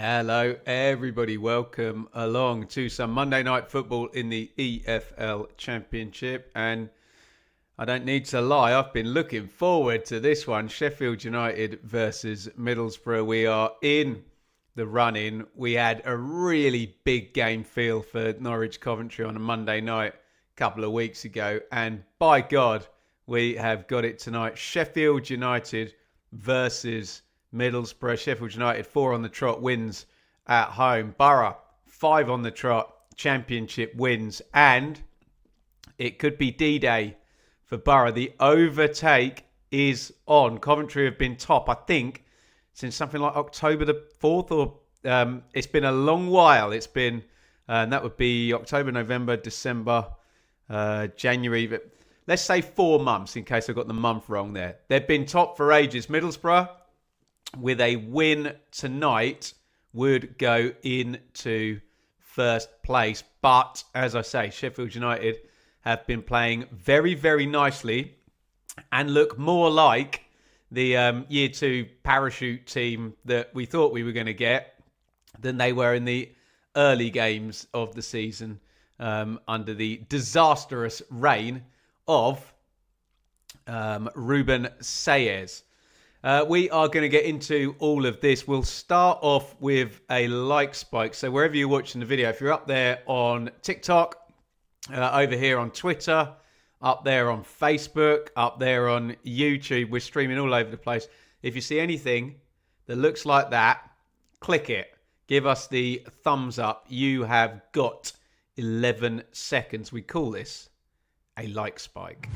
Hello, everybody. Welcome along to some Monday night football in the EFL Championship. And I don't need to lie, I've been looking forward to this one. Sheffield United versus Middlesbrough. We are in the run-in. We had a really big game feel for Norwich Coventry on a Monday night a couple of weeks ago. And by God, we have got it tonight. Sheffield United versus Middlesbrough. Sheffield United 4 on the trot wins at home. Boro 5 on the trot championship wins, and it could be D-Day for Boro. The overtake is on. Coventry have been top, I think, since something like October the 4th, or it's been a long while. It's been, and that would be October, November, December, January. But let's say 4 months in case I got the month wrong there. They've been top for ages. Middlesbrough, with a win tonight, would go into first place. But, as I say, Sheffield United have been playing very, very nicely and look more like the Year 2 parachute team that we thought we were going to get than they were in the early games of the season under the disastrous reign of Ruben Sayers. We are going to get into all of this. We'll start off with a like spike. So wherever you're watching the video, if you're up there on TikTok, over here on Twitter, up there on Facebook, up there on YouTube, we're streaming all over the place. If you see anything that looks like that, click it. Give us the thumbs up. You have got 11 seconds. We call this a like spike.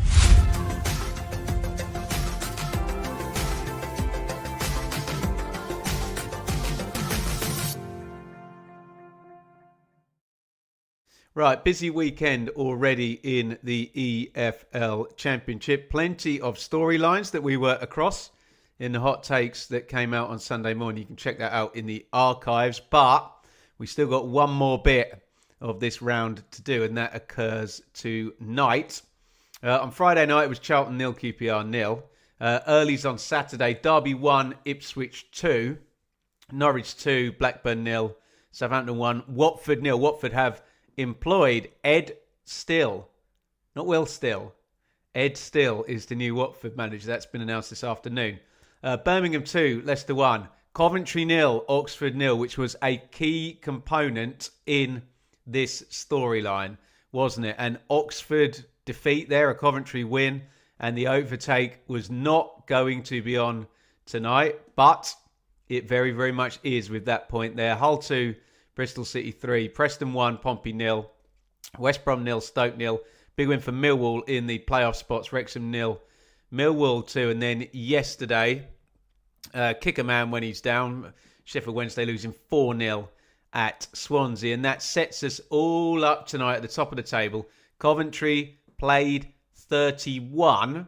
Right, busy weekend already in the EFL Championship. Plenty of storylines that we were across in the hot takes that came out on Sunday morning. You can check that out in the archives. But we still got one more bit of this round to do, and that occurs tonight. On Friday night, it was Charlton 0, QPR 0. Early's on Saturday, Derby 1, Ipswich 2. Norwich 2, Blackburn 0. Southampton 1, Watford 0. Watford have employed Ed Still, not Will Still. Ed Still is the new Watford manager. That's been announced this afternoon. Birmingham 2, Leicester 1. Coventry 0, Oxford 0, which was a key component in this storyline, wasn't it? An Oxford defeat there, a Coventry win, and the overtake was not going to be on tonight, but it very, very much is with that point there. Hull 2, Bristol City 3, Preston 1, Pompey 0, West Brom 0, Stoke 0. Big win for Millwall in the playoff spots, Wrexham 0, Millwall 2. And then yesterday, kick a man when he's down. Sheffield Wednesday losing 4-0 at Swansea. And that sets us all up tonight at the top of the table. Coventry played 31,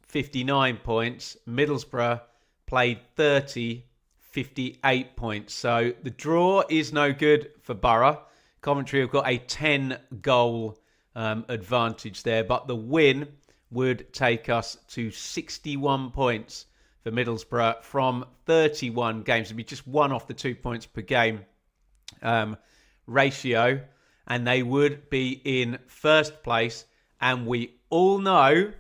59 points. Middlesbrough played 30, 58 points. So the draw is no good for Boro. Coventry have got a 10-goal advantage there, but the win would take us to 61 points for Middlesbrough from 31 games. It'd be just one off the 2 points per game ratio, and they would be in first place. And we all know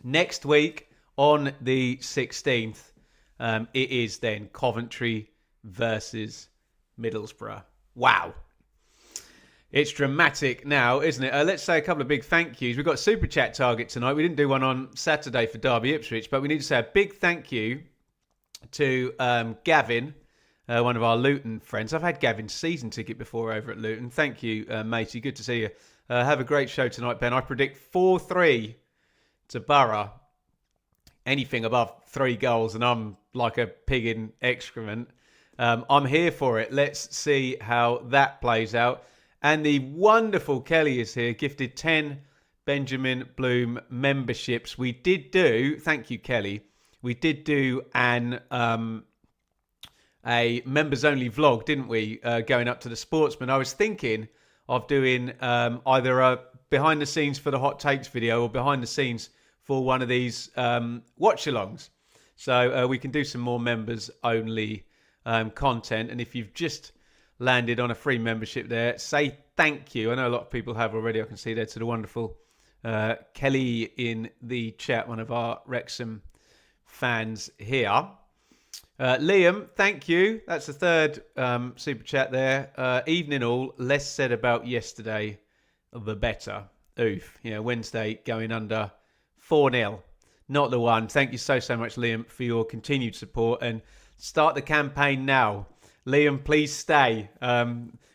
next week on the 16th, it is then Coventry versus Middlesbrough. Wow. It's dramatic now, isn't it? Let's say a couple of big thank yous. We've got a Super Chat target tonight. We didn't do one on Saturday for Derby Ipswich, but we need to say a big thank you to Gavin, one of our Luton friends. I've had Gavin's season ticket before over at Luton. Thank you, matey. Good to see you. Have a great show tonight, Ben. I predict 4-3 to Boro. Anything above 3 goals, and I'm like a pig in excrement. I'm here for it. Let's see how that plays out. And the wonderful Kelly is here, gifted 10 Benjamin Bloom memberships. We did do, thank you, Kelly. We did do a members-only vlog, didn't we, going up to the Sportsman. I was thinking of doing either a behind-the-scenes for the Hot Takes video or behind-the-scenes for one of these watch-alongs. So we can do some more members-only content. And if you've just landed on a free membership there, say thank you. I know a lot of people have already. I can see there to the wonderful Kelly in the chat, one of our Wrexham fans here. Liam, thank you. That's the third super chat there. Evening all. Less said about yesterday, the better. Oof. Yeah, Wednesday going under 4-0. Not the one. Thank you so much, Liam, for your continued support. And start the campaign now. Liam, please stay.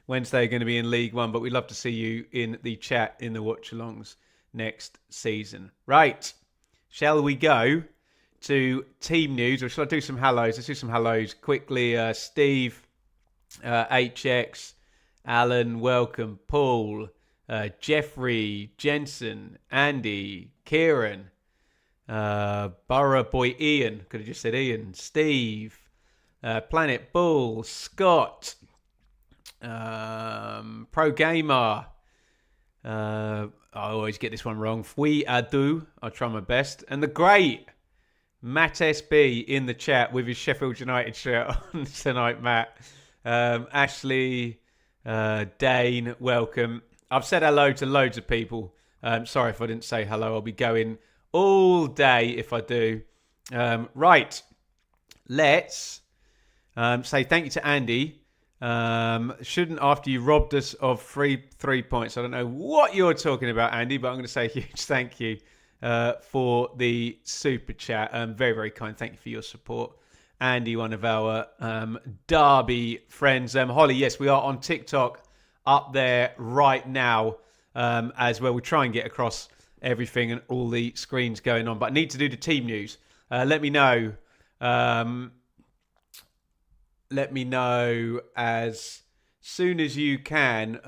Wednesday going to be in League One, but we'd love to see you in the chat in the watch-alongs next season. Right. Shall we go to team news, or shall I do some hellos? Let's do some hellos quickly. Steve, HX, Alan, welcome. Paul, Jeffrey, Jensen, Andy, Kieran, Boro boy Ian, could have just said Ian, Steve, Planet Bull, Scott, Pro Gamer, I always get this one wrong, Fui Adu, I'll try my best, and the great Matt SB in the chat with his Sheffield United shirt on tonight, Matt. Ashley, Dane, welcome. I've said hello to loads of people. Sorry if I didn't say hello. I'll be going all day if I do. Right. Let's say thank you to Andy. Shouldn't after you robbed us of 3 points. I don't know what you're talking about, Andy, but I'm going to say a huge thank you for the super chat. Very, very kind. Thank you for your support. Andy, one of our Derby friends. Holly, yes, we are on TikTok up there right now as well. We try and get across everything and all the screens going on. But I need to do the team news. Let me know. Let me know as soon as you can.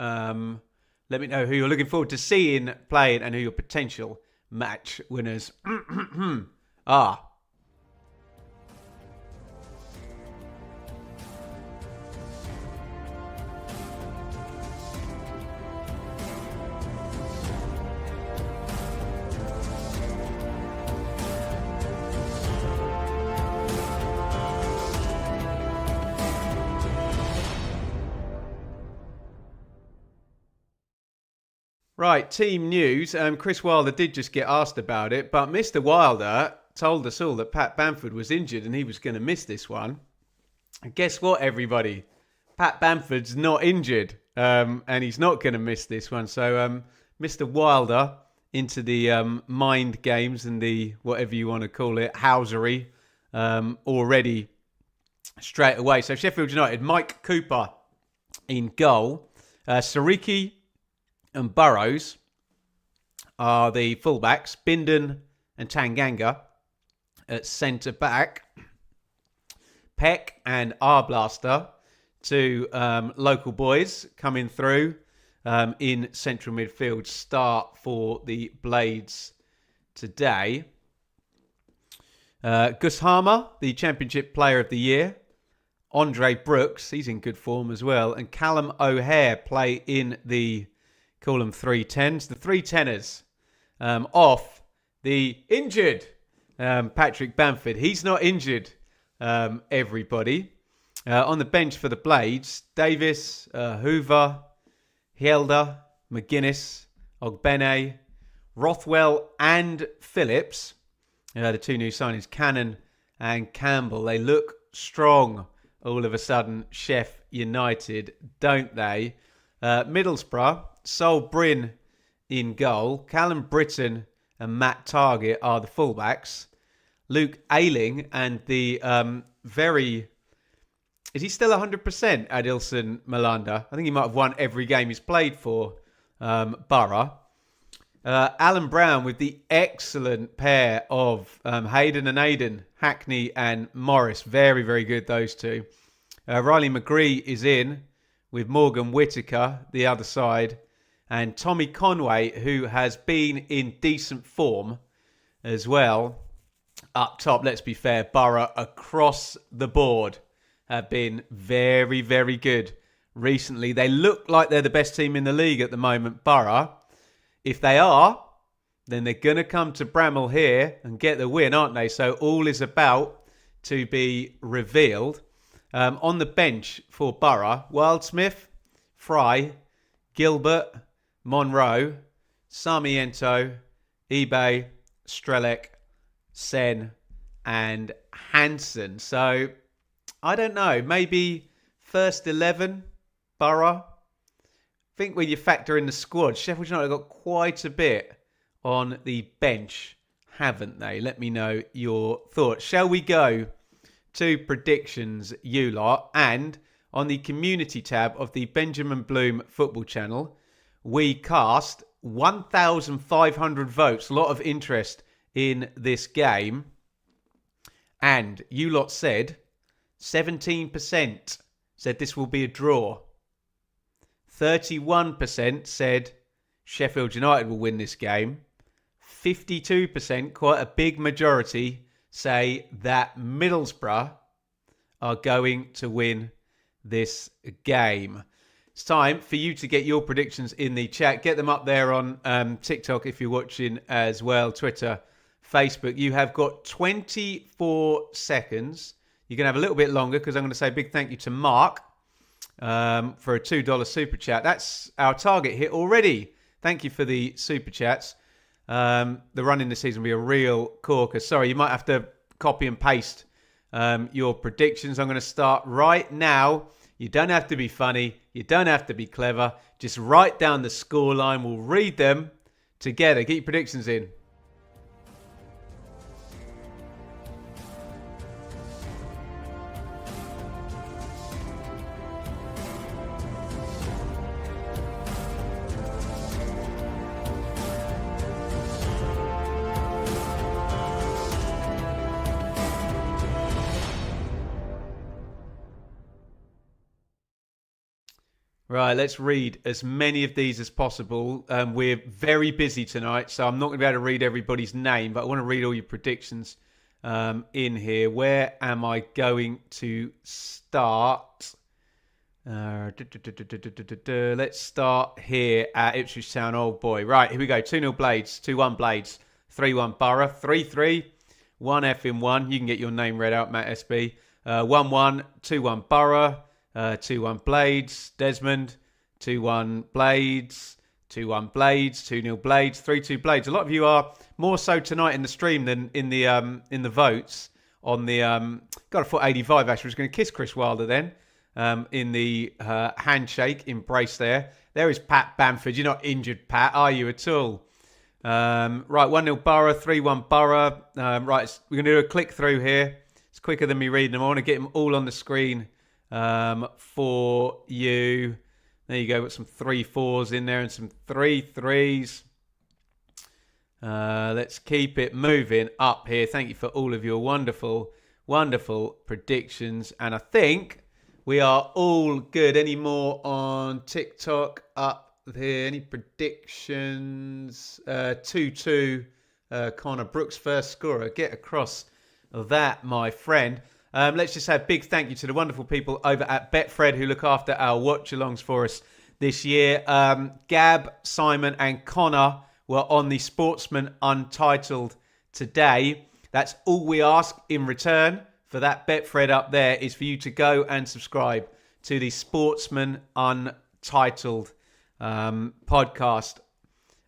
Let me know who you're looking forward to seeing playing and who your potential match winners are. Right, team news. Chris Wilder did just get asked about it, but Mr. Wilder told us all that Pat Bamford was injured and he was going to miss this one. And guess what, everybody? Pat Bamford's not injured, and he's not going to miss this one. So, Mr. Wilder into the mind games and the whatever you want to call it, housery, already straight away. So, Sheffield United, Mike Cooper in goal, Sariki and Burrows are the fullbacks. Bindon and Tanganga at centre back. Peck and Arblaster, two local boys coming through in central midfield. Start for the Blades today. Gus Harmer, the Championship Player of the Year. Andre Brooks, he's in good form as well. And Callum O'Hare play in the, call them 310s. The 310ers off the injured Patrick Bamford. He's not injured, everybody. On the bench for the Blades, Davis, Hoover, Hielder, McGuinness, Ogbene, Rothwell and Phillips. The two new signings, Cannon and Campbell. They look strong all of a sudden, Sheff United, don't they? Middlesbrough, Sol Bryn in goal. Callum Britton and Matt Target are the fullbacks. Luke Ayling and the very... Is he still 100%, Adilson Malanda? I think he might have won every game he's played for Borough. Alan Brown with the excellent pair of Hayden and Aiden, Hackney and Morris. Very, very good, those two. Riley McGree is in with Morgan Whittaker, the other side. And Tommy Conway, who has been in decent form as well. Up top, let's be fair, Borough across the board have been very, very good recently. They look like they're the best team in the league at the moment, Borough. If they are, then they're going to come to Bramall here and get the win, aren't they? So all is about to be revealed. On the bench for Boro, Wildsmith, Fry, Gilbert, Monroe, Sarmiento, eBay, Strelec, Sen, and Hansen. So, I don't know. Maybe first 11, Boro. I think when you factor in the squad, Sheffield United got quite a bit on the bench, haven't they? Let me know your thoughts. Shall we go to predictions, you lot? And on the community tab of the Benjamin Bloom football channel, we cast 1,500 votes. A lot of interest in this game. And you lot said 17% said this will be a draw. 31% said Sheffield United will win this game. 52%, quite a big majority, say that Middlesbrough are going to win this game. It's time for you to get your predictions in the chat. Get them up there on TikTok if you're watching as well, Twitter, Facebook. You have got 24 seconds. You can have a little bit longer because I'm going to say a big thank you to Mark for a $2 super chat. That's our target hit already. Thank you for the super chats. The run in the season will be a real corker. Sorry, you might have to copy and paste your predictions. I'm going to start right now. You don't have to be funny. You don't have to be clever. Just write down the scoreline. We'll read them together. Get your predictions in. Right, let's read as many of these as possible. We're very busy tonight, so I'm not going to be able to read everybody's name, but I want to read all your predictions in here. Where am I going to start? Let's start here at Ipswich Town. Oh boy. Right, here we go. 2-0 Blades, 2-1 Blades, 3-1 Borough, 3-3, 1F in 1. You can get your name read out, Matt SB. 1-1, 2-1 Borough. 2-1 Blades, Desmond, 2-1 Blades, 2-1 Blades, 2-0 Blades, 3-2 Blades. A lot of you are more so tonight in the stream than in the votes on the got a foot 85 actually. I was going to kiss Chris Wilder then in the handshake embrace there. There is Pat Bamford. You're not injured, Pat, are you at all? Right, 1-0 Borough, 3-1 Borough. Right, we're going to do a click through here. It's quicker than me reading them. I want to get them all on the screen for you. There you go. Got some 3-4s in there and some 3-3s. Let's keep it moving up here. Thank you for all of your wonderful, wonderful predictions. And I think we are all good. Any more on TikTok up here? Any predictions? 2-2. Connor Brooks first scorer. Get across that, my friend. Let's just say a big thank you to the wonderful people over at Betfred who look after our watch-alongs for us this year. Gab, Simon and Connor were on the Sportsman Untitled today. That's all we ask in return for that Betfred up there is for you to go and subscribe to the Sportsman Untitled podcast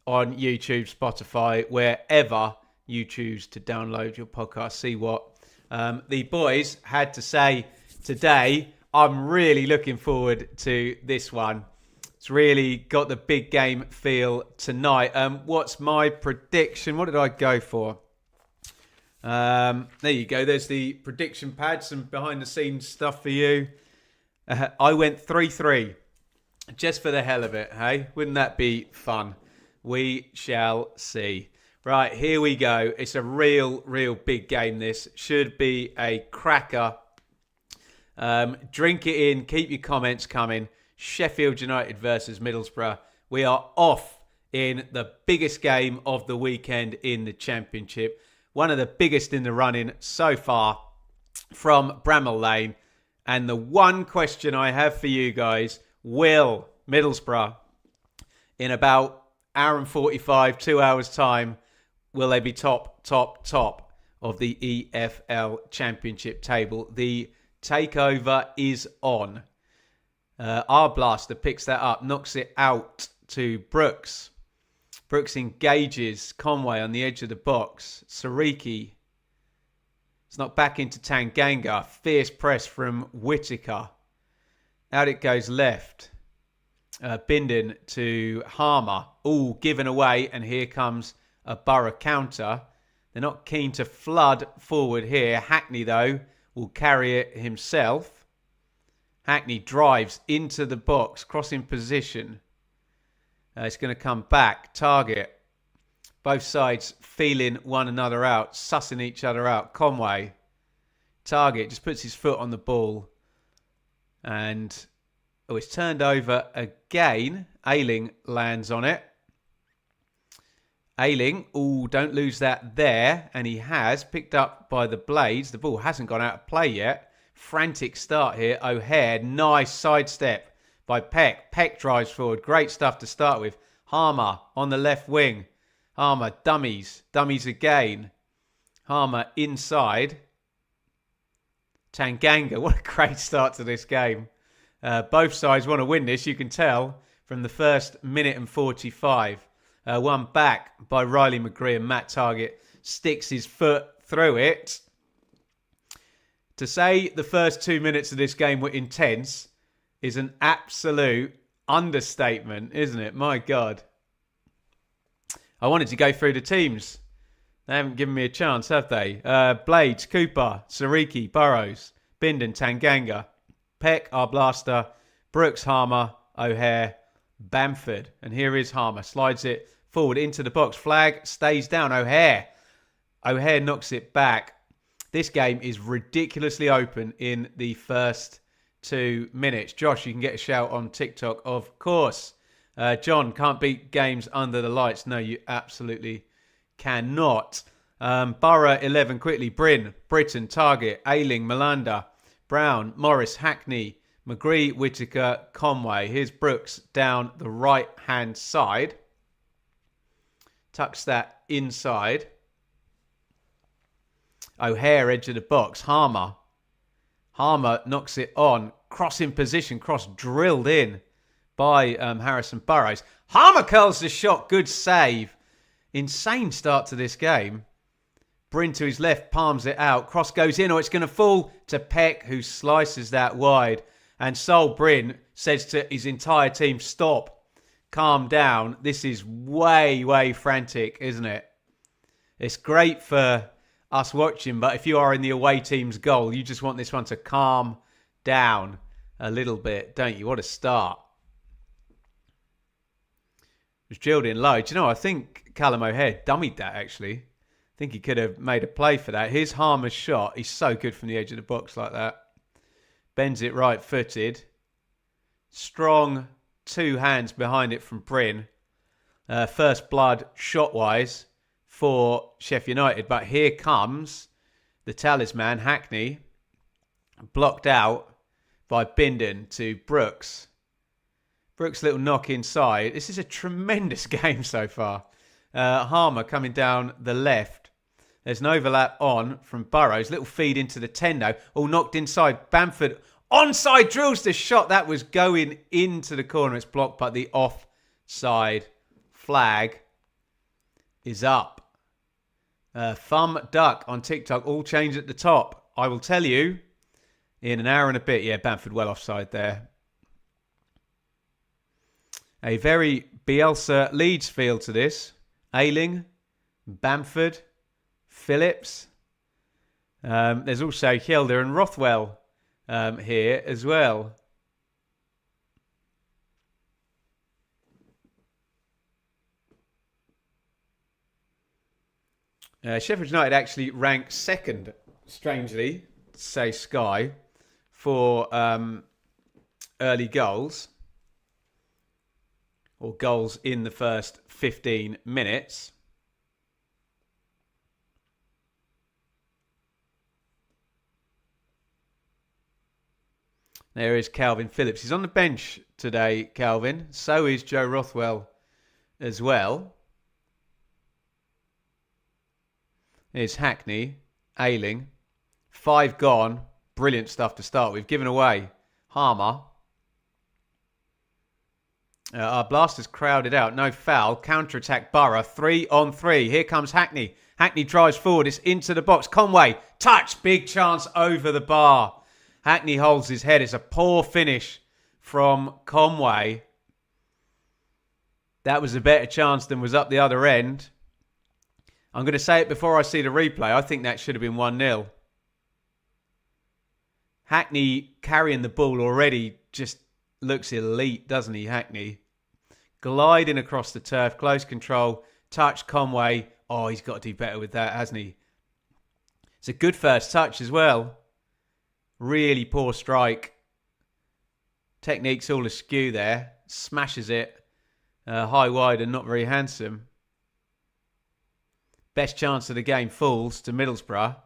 on YouTube, Spotify, wherever you choose to download your podcast. See what the boys had to say today. I'm really looking forward to this one. It's really got the big game feel tonight. What's my prediction? What did I go for? There you go. There's the prediction pad. Some behind the scenes stuff for you. I went 3-3 just for the hell of it. Hey, wouldn't that be fun? We shall see. Right, here we go. It's a real big game, this. Should be a cracker. Drink it in. Keep your comments coming. Sheffield United versus Middlesbrough. We are off in the biggest game of the weekend in the Championship. One of the biggest in the running so far from Bramall Lane. And the one question I have for you guys, will Middlesbrough, in about hour and 45, 2 hours time, will they be top of the EFL Championship table? The Takeover is on. Our blaster picks that up, knocks it out to Brooks. Brooks engages Conway on the edge of the box. Sariki. It's knocked back into Tanganga. Fierce press from Whittaker. Out it goes left. Bindon to Harmer. All given away, and here comes a Boro counter. They're not keen to flood forward here. Hackney, though, will carry it himself. Hackney drives into the box, crossing position. It's going to come back. Target. Both sides feeling one another out, sussing each other out. Conway. Target just puts his foot on the ball. And it's turned over again. Ayling lands on it. Ayling, don't lose that there. And he has, picked up by the blades. The ball hasn't gone out of play yet. Frantic start here. O'Hare, nice sidestep by Peck. Peck drives forward. Great stuff to start with. Harmer on the left wing. Harmer, dummies. Dummies again. Harmer inside. Tanganga, what a great start to this game. Both sides want to win this, you can tell, from the first minute and 45. One back by Riley McGree, and Matt Target sticks his foot through it. To say the first 2 minutes of this game were intense is an absolute understatement, isn't it? My God. I wanted to go through the teams. They haven't given me a chance, have they? Blades, Cooper, Sariki, Burrows, Bindon, Tanganga, Peck, our blaster, Brooks, Harmer, O'Hare, Bamford. And here is Harmer. Slides it forward into the box. Flag stays down. O'Hare. O'Hare knocks it back. This game is ridiculously open in the first 2 minutes. Josh, you can get a shout on TikTok, of course. John, can't beat games under the lights. No, you absolutely cannot. Borough 11 quickly. Bryn, Britton, Target, Ayling, Malanda, Brown, Morris, Hackney, McGree, Whittaker, Conway. Here's Brooks down the right-hand side. Tucks that inside. O'Hare, edge of the box. Harmer. Harmer knocks it on. Cross in position. Cross drilled in by Harrison Burrows. Harmer curls the shot. Good save. Insane start to this game. Bryn to his left, palms it out. Cross goes in, or it's going to fall to Peck, who slices that wide. And Sol Bryn says to his entire team, stop, calm down. This is way, way frantic, isn't it? It's great for us watching, but if you are in the away team's goal, you just want this one to calm down a little bit, don't you? What a start. It was drilled in low. Do you know, I think Callum O'Hare dummied that, actually. I think he could have made a play for that. Here's Harmer's shot. He's so good from the edge of the box like that. Bends it right-footed. Strong two hands behind it from Bryn. First blood shot-wise for Sheffield United. But here comes the talisman, Hackney, blocked out by Bindon to Brooks. Brooks' little knock inside. This is a tremendous game so far. Harmer coming down the left. There's an overlap on from Burrows. Little feed into the 10 though. All knocked inside. Bamford onside drills the shot. That was going into the corner. It's blocked, but the offside flag is up. Thumb Duck on TikTok. All change at the top. I will tell you in an hour and a bit. Yeah, Bamford well offside there. A very Bielsa Leeds feel to this. Ayling, Bamford, Phillips. There's also Hilda and Rothwell here as well. Sheffield United actually ranked second, strangely, say Sky, for early goals. Or goals in the first 15 minutes. There is Calvin Phillips. He's on the bench today, Calvin. So is Joe Rothwell as well. There's Hackney, Ayling. 5 gone Brilliant stuff to start with. Given away. Harmer. Our blaster's crowded out. No foul. Counter-attack Boro. 3-on-3. Here comes Hackney. Hackney drives forward. It's into the box. Conway. Touch. Big chance over the bar. Hackney holds his head. It's a poor finish from Conway. That was a better chance than was up the other end. I'm going to say it before I see the replay. I think that should have been 1-0. Hackney carrying the ball already just looks elite, doesn't he, Hackney? Gliding across the turf, close control, touch Conway. Oh, he's got to do better with that, hasn't he? It's a good first touch as well. Really poor strike. Technique's all askew there. Smashes it. High wide and not very handsome. Best chance of the game falls to Middlesbrough.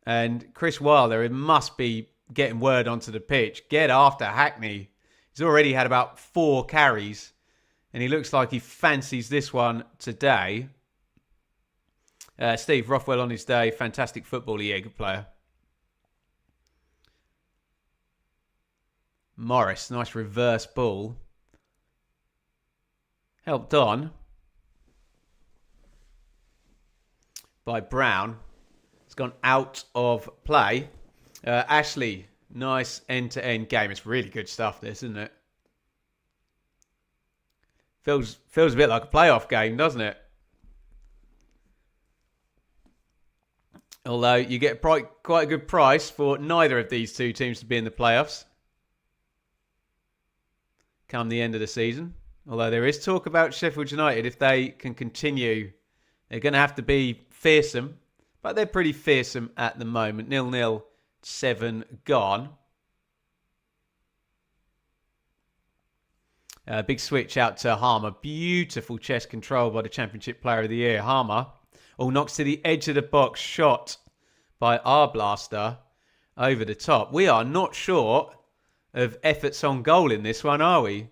And Chris Wilder, it must be getting word onto the pitch. Get after Hackney. He's already had about 4 carries. And he looks like he fancies this one today. Steve Rothwell on his day. Fantastic footballer. Yeah, good player. Morris, nice reverse ball. Helped on by Brown. It's gone out of play. Ashley, nice end-to-end game. It's really good stuff, this, isn't it? Feels a bit like a playoff game, doesn't it? Although you get quite a good price for neither of these two teams to be in the playoffs come the end of the season. Although there is talk about Sheffield United. If they can continue, they're going to have to be fearsome. But they're pretty fearsome at the moment. 0-0, 7 gone. Big switch out to Harmer. Beautiful chest control by the Championship Player of the Year. Harmer. Oh, knocks to the edge of the box. Shot by our blaster over the top. We are not short of efforts on goal in this one, are we?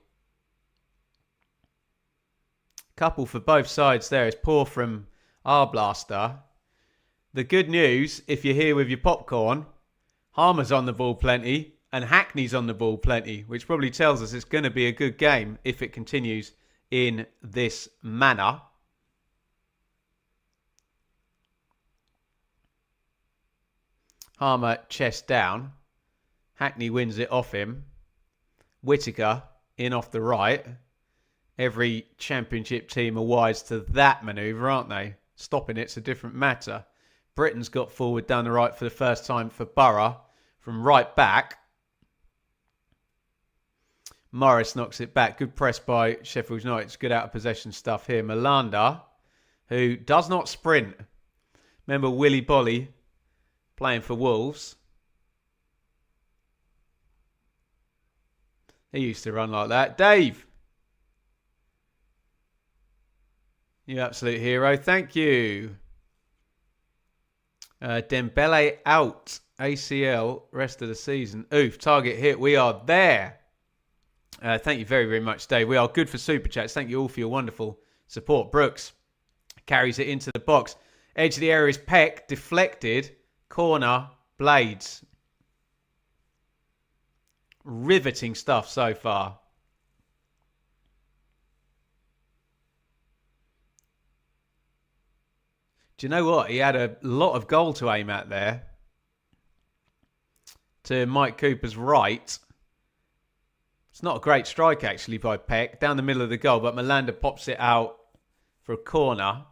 Couple for both sides there. It's poor from our blaster. The good news, if you're here with your popcorn, Harmer's on the ball plenty and Hackney's on the ball plenty, which probably tells us it's going to be a good game if it continues in this manner. Harmer chest down. Hackney wins it off him. Whittaker in off the right. Every Championship team are wise to that manoeuvre, aren't they? Stopping it's a different matter. Britain's got forward down the right for the first time for Boro from right back. Morris knocks it back. Good press by Sheffield United. It's good out of possession stuff here. Malanda, who does not sprint. Remember Willy Bolly playing for Wolves. He used to run like that. Dave. You absolute hero. Thank you. Dembele out. ACL rest of the season. Oof. Target hit. We are there. Thank you very, very much, Dave. We are good for Super Chats. Thank you all for your wonderful support. Brooks carries it into the box. Edge of the area is Peck. Deflected. Corner. Blades. Riveting stuff so far. Do you know what? He had a lot of goal to aim at there. To Mike Cooper's right. It's not a great strike, actually, by Peck. Down the middle of the goal, but Malanda pops it out for a corner.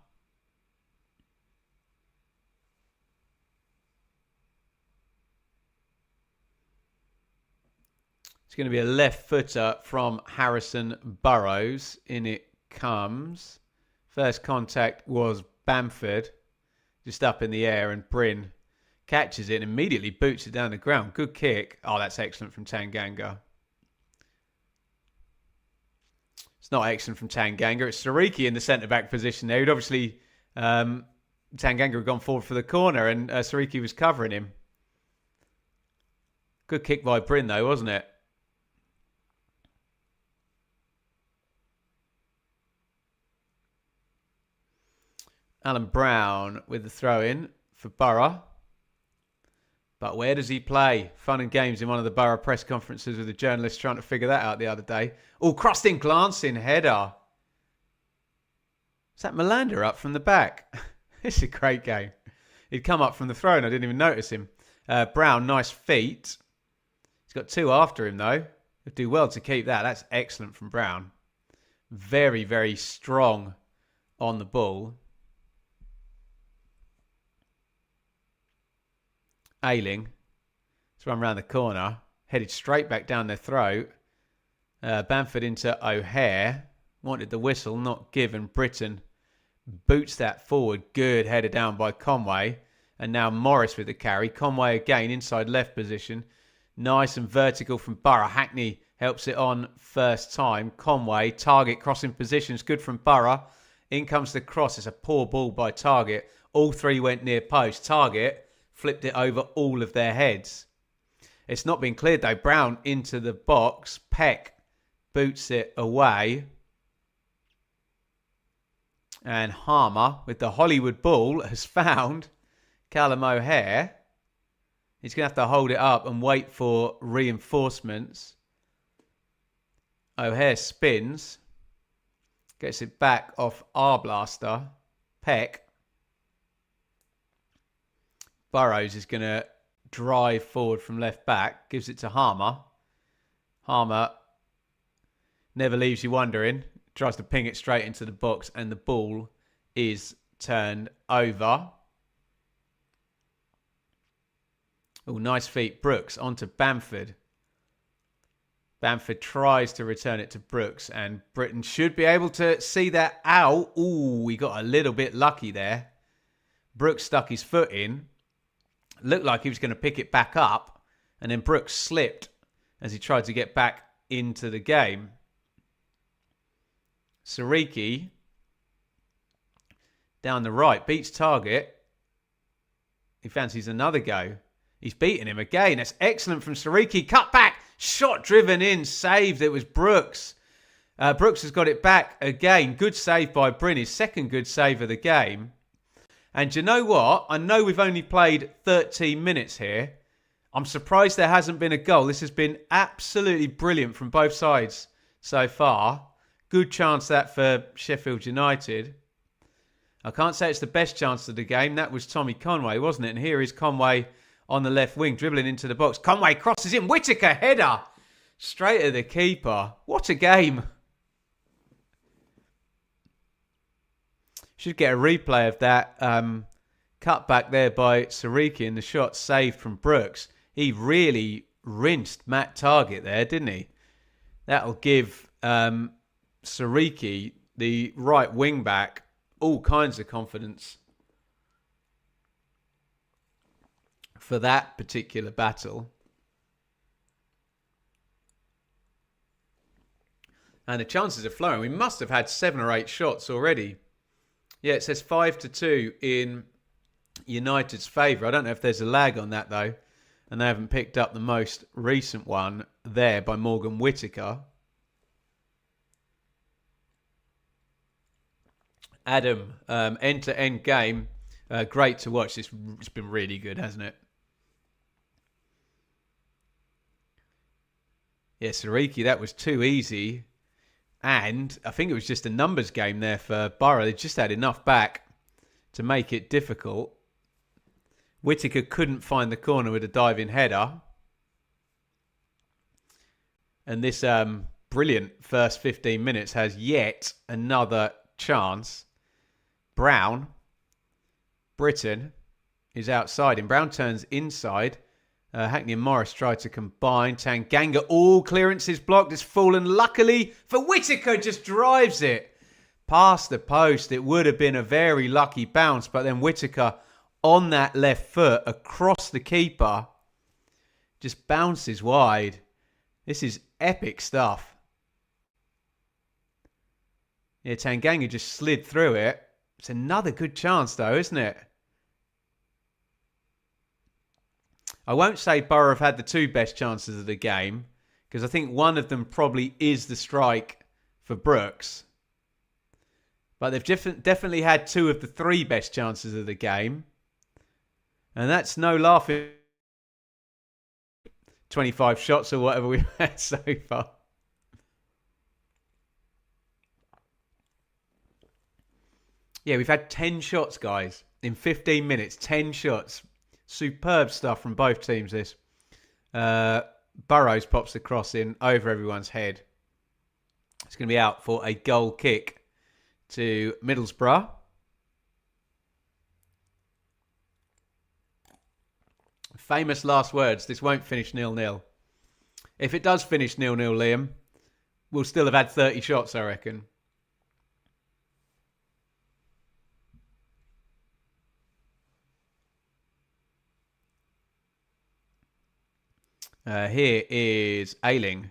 It's going to be a left footer from Harrison Burrows. In it comes. First contact was Bamford. Just up in the air, and Bryn catches it and immediately boots it down the ground. Good kick. Oh, that's excellent from Tanganga. It's not excellent from Tanganga. It's Sariki in the centre-back position there. He'd obviously... Tanganga had gone forward for the corner and Sariki was covering him. Good kick by Bryn, though, wasn't it? Alan Brown with the throw-in for Boro. But where does he play? Fun and games in one of the Boro press conferences with the journalists trying to figure that out the other day. Oh, crossed in, glancing header. Is that Melander up from the back? It's a great game. He'd come up from the throw and I didn't even notice him. Brown, nice feet. He's got 2 after him though. He'll do well to keep that. That's excellent from Brown. Very, very strong on the ball. Ayling. Let's run round the corner. Headed straight back down their throat. Bamford into O'Hare. Wanted the whistle, not given. Britton boots that forward. Good header down by Conway. And now Morris with the carry. Conway again inside left position. Nice and vertical from Boro. Hackney helps it on first time. Conway, Target crossing positions. Good from Boro. In comes the cross. It's a poor ball by Target. All 3 went near post. Target flipped it over all of their heads. It's not been cleared though. Brown into the box. Peck boots it away. And Harmer with the Hollywood ball has found Callum O'Hare. He's going to have to hold it up and wait for reinforcements. O'Hare spins. Gets it back off Arblaster. Peck. Burrows is going to drive forward from left back. Gives it to Harmer. Harmer never leaves you wondering. Tries to ping it straight into the box and the ball is turned over. Oh, nice feet. Brooks onto Bamford. Bamford tries to return it to Brooks and Britton should be able to see that out. Ooh, we got a little bit lucky there. Brooks stuck his foot in. Looked like he was going to pick it back up and then Brooks slipped as he tried to get back into the game. Sariki down the right beats Target. He fancies another go. He's beaten him again. That's excellent from Sariki. Cut back. Shot driven in. Saved. It was Brooks. Brooks has got it back again. Good save by Bryn. His second good save of the game. And you know what? I know we've only played 13 minutes here. I'm surprised there hasn't been a goal. This has been absolutely brilliant from both sides so far. Good chance that for Sheffield United. I can't say it's the best chance of the game. That was Tommy Conway, wasn't it? And here is Conway on the left wing, dribbling into the box. Conway crosses in. Whittaker, header. Straight at the keeper. What a game. Should get a replay of that cut back there by Sariki and the shot saved from Brooks. He really rinsed Matt Target there, didn't he? That'll give Sariki, the right wing back, all kinds of confidence for that particular battle. And the chances are flowing. We must have had 7 or 8 shots already. Yeah, it says 5-2 in United's favour. I don't know if there's a lag on that though. And they haven't picked up the most recent one there by Morgan Whittaker. Adam, end-to-end game. Great to watch. It's been really good, hasn't it? Yeah, Sariki, that was too easy. And I think it was just a numbers game there for Boro. They just had enough back to make it difficult. Whittaker couldn't find the corner with a diving header. And this brilliant first 15 minutes has yet another chance. Brown, Britton is outside him. Brown turns inside. Hackney and Morris try to combine. Tanganga, all clearances blocked. It's fallen. Luckily for Whittaker, just drives it past the post. It would have been a very lucky bounce, but then Whittaker on that left foot across the keeper just bounces wide. This is epic stuff. Yeah, Tanganga just slid through it. It's another good chance though, isn't it? I won't say Boro have had the 2 best chances of the game because I think one of them probably is the strike for Brooks. But they've definitely had 2 of the 3 best chances of the game. And that's no laughing 25 shots or whatever we've had so far. Yeah, we've had 10 shots, guys. In 15 minutes, 10 shots. Superb stuff from both teams, this. Burrows pops the cross in over everyone's head. It's going to be out for a goal kick to Middlesbrough. Famous last words. This won't finish 0-0. If it does finish 0-0, Liam, we'll still have had 30 shots, I reckon. Here is Ayling.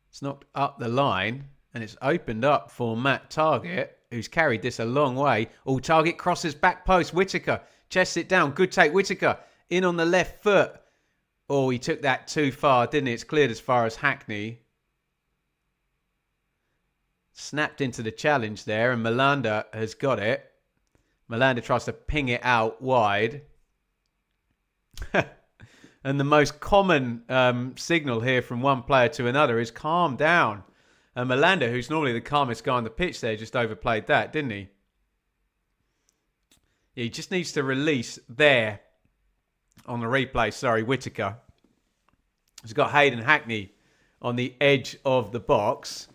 It's knocked up the line and it's opened up for Matt Targett, who's carried this a long way. Oh, Targett crosses back post. Whittaker chests it down. Good take. Whittaker in on the left foot. Oh, he took that too far, didn't he? It's cleared as far as Hackney. Snapped into the challenge there, and Malanda has got it. Malanda tries to ping it out wide. And the most common signal here from one player to another is calm down. And Malanda, who's normally the calmest guy on the pitch there, just overplayed that, didn't he? He just needs to release there on the replay. Sorry, Whittaker. He's got Hayden Hackney on the edge of the box.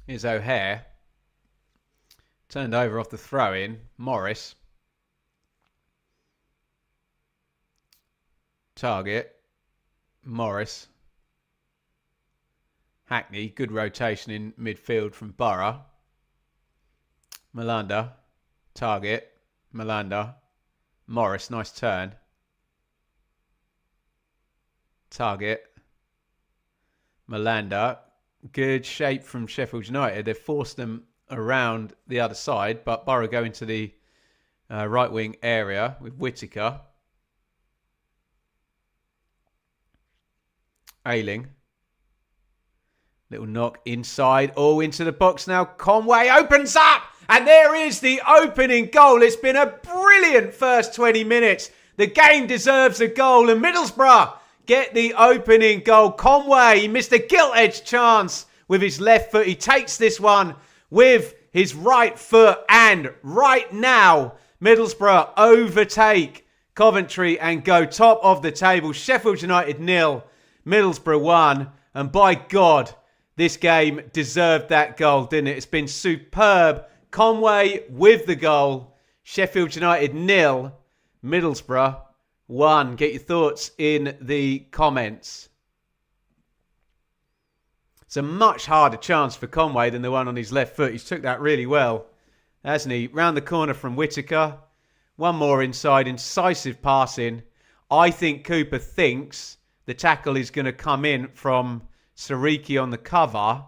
Here's O'Hare. Turned over off the throw-in. Morris. Targett. Morris. Hackney. Good rotation in midfield from Boro. Malanda. Targett. Malanda. Morris. Nice turn. Targett. Malanda. Good shape from Sheffield United. They've forced them around the other side, but Boro go into the right wing area with Whittaker. Ayling. Little knock inside. Oh, into the box now. Conway opens up. And there is the opening goal. It's been a brilliant first 20 minutes. The game deserves a goal. And Middlesbrough get the opening goal. Conway, he missed a gilt-edged chance with his left foot. He takes this one with his right foot. And right now, Middlesbrough overtake Coventry and go top of the table. Sheffield United 0, Middlesbrough 1. And by God, this game deserved that goal, didn't it? It's been superb. Conway with the goal. Sheffield United 0, Middlesbrough 1. Get your thoughts in the comments. It's a much harder chance for Conway than the one on his left foot. He's took that really well, hasn't he? Round the corner from Whittaker. One more inside. Incisive passing. I think Cooper thinks the tackle is going to come in from Sariki on the cover,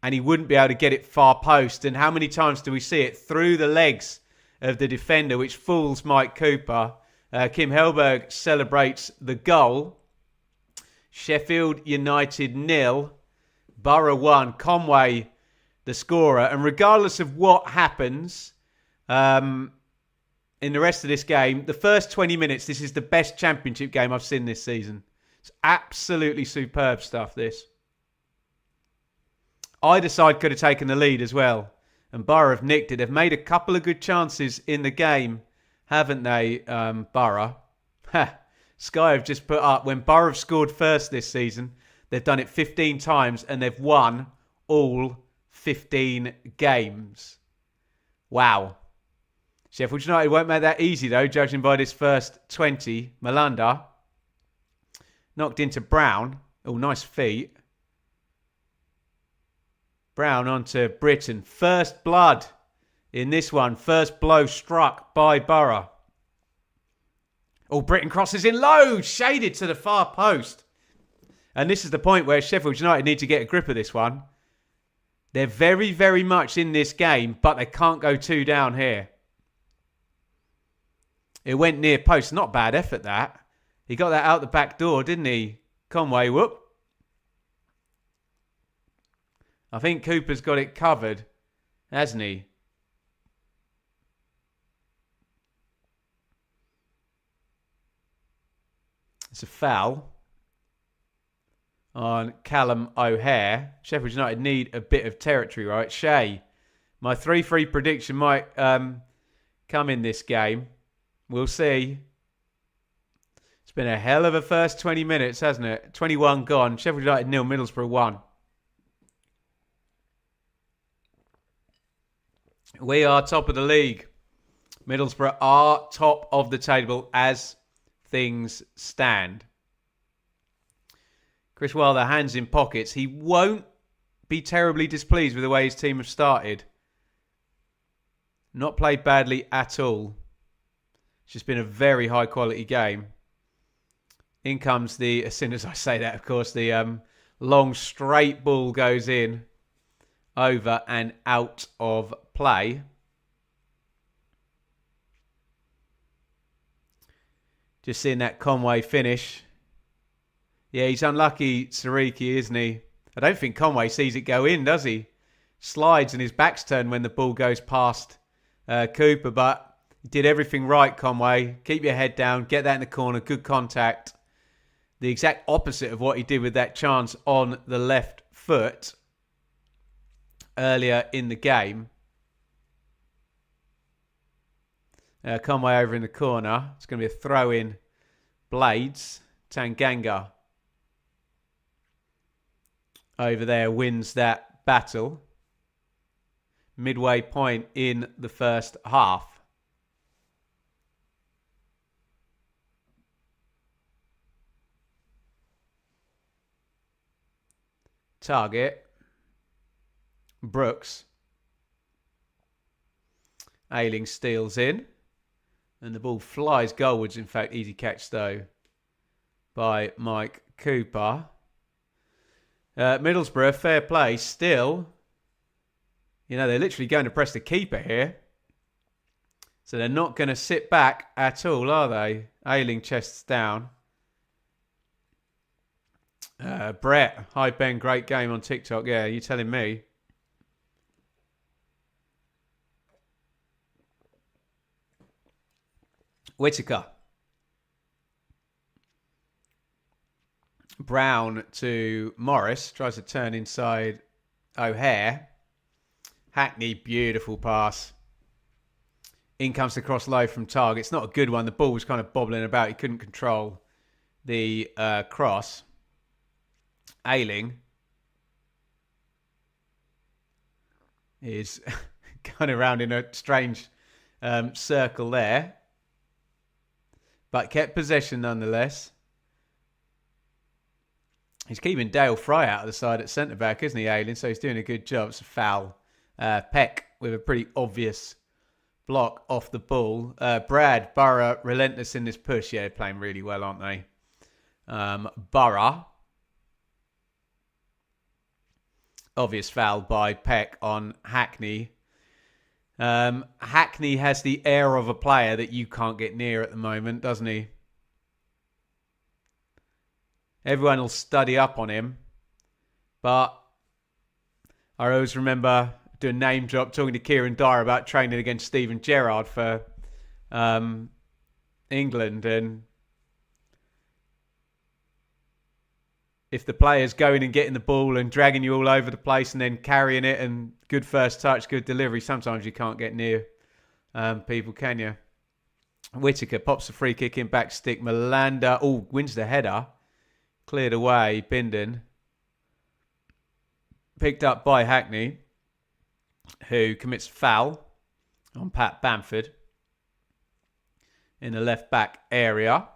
and he wouldn't be able to get it far post. And how many times do we see it through the legs of the defender, which fools Mike Cooper? Kim Helberg celebrates the goal. Sheffield United 0, Boro 1. Conway the scorer. And regardless of what happens in the rest of this game, the first 20 minutes, this is the best championship game I've seen this season. It's absolutely superb stuff, this. Either side could have taken the lead as well. And Boro have nicked it. They've made a couple of good chances in the game, haven't they, Boro? Sky have just put up, when Boro have scored first this season, they've done it 15 times and they've won all 15 games. Wow. Sheffield United won't make that easy, though, judging by this first 20. Malanda. Knocked into Brown. Oh, nice feet. Brown onto Britton. First blood in this one. First blow struck by Boro. Oh, Britton crosses in low. Shaded to the far post. And this is the point where Sheffield United need to get a grip of this one. They're very, very much in this game, but they can't go 2 down here. It went near post. Not bad effort, that. He got that out the back door, didn't he? Conway, whoop. I think Cooper's got it covered, hasn't he? It's a foul on Callum O'Hare. Sheffield United need a bit of territory, right? Shay, my 3-3 prediction might come in this game. We'll see. It's been a hell of a first 20 minutes, hasn't it? 21 gone. Sheffield United 0, Middlesbrough 1. We are top of the league. Middlesbrough are top of the table as things stand. Chris Wilder, hands in pockets. He won't be terribly displeased with the way his team have started. Not played badly at all. It's just been a very high quality game. In comes the, as soon as I say that, of course, the long straight ball goes in, over and out of play. Just seeing that Conway finish. Yeah, he's unlucky, Sariki, isn't he? I don't think Conway sees it go in, does he? Slides and his back's turned when the ball goes past Cooper, but he did everything right, Conway. Keep your head down, get that in the corner, good contact. The exact opposite of what he did with that chance on the left foot earlier in the game. Conway over in the corner. It's going to be a throw in. Blades. Tanganga over there wins that battle. Midway point in the first half. Target. Brooks. Ayling steals in. And the ball flies goalwards. In fact, easy catch though by Mike Cooper. Middlesbrough, fair play. Still, you know, they're literally going to press the keeper here. So they're not going to sit back at all, are they? Ayling chests down. Brett, hi Ben, great game on TikTok. Yeah, you telling me? Whittaker. Brown to Morris. Tries to turn inside O'Hare. Hackney, beautiful pass. In comes the cross low from Target. It's not a good one. The ball was kind of bobbling about. He couldn't control the cross. Ayling is kind of around in a strange circle there. But kept possession nonetheless. He's keeping Dale Fry out of the side at centre-back, isn't he, Ayling? So he's doing a good job. It's a foul. Peck with a pretty obvious block off the ball. Brad, Boro, relentless in this push. Yeah, playing really well, aren't they? Boro. Obvious foul by Peck on Hackney. Hackney has the air of a player that you can't get near at the moment, doesn't he? Everyone will study up on him. But I always remember doing name drop, talking to Kieran Dyer about training against Steven Gerrard for England. And if the player's going and getting the ball and dragging you all over the place and then carrying it and good first touch, good delivery, sometimes you can't get near people, can you? Whittaker pops the free kick in, back stick. Melanda, wins the header. Cleared away, Bindon. Picked up by Hackney, who commits foul on Pat Bamford in the left back area.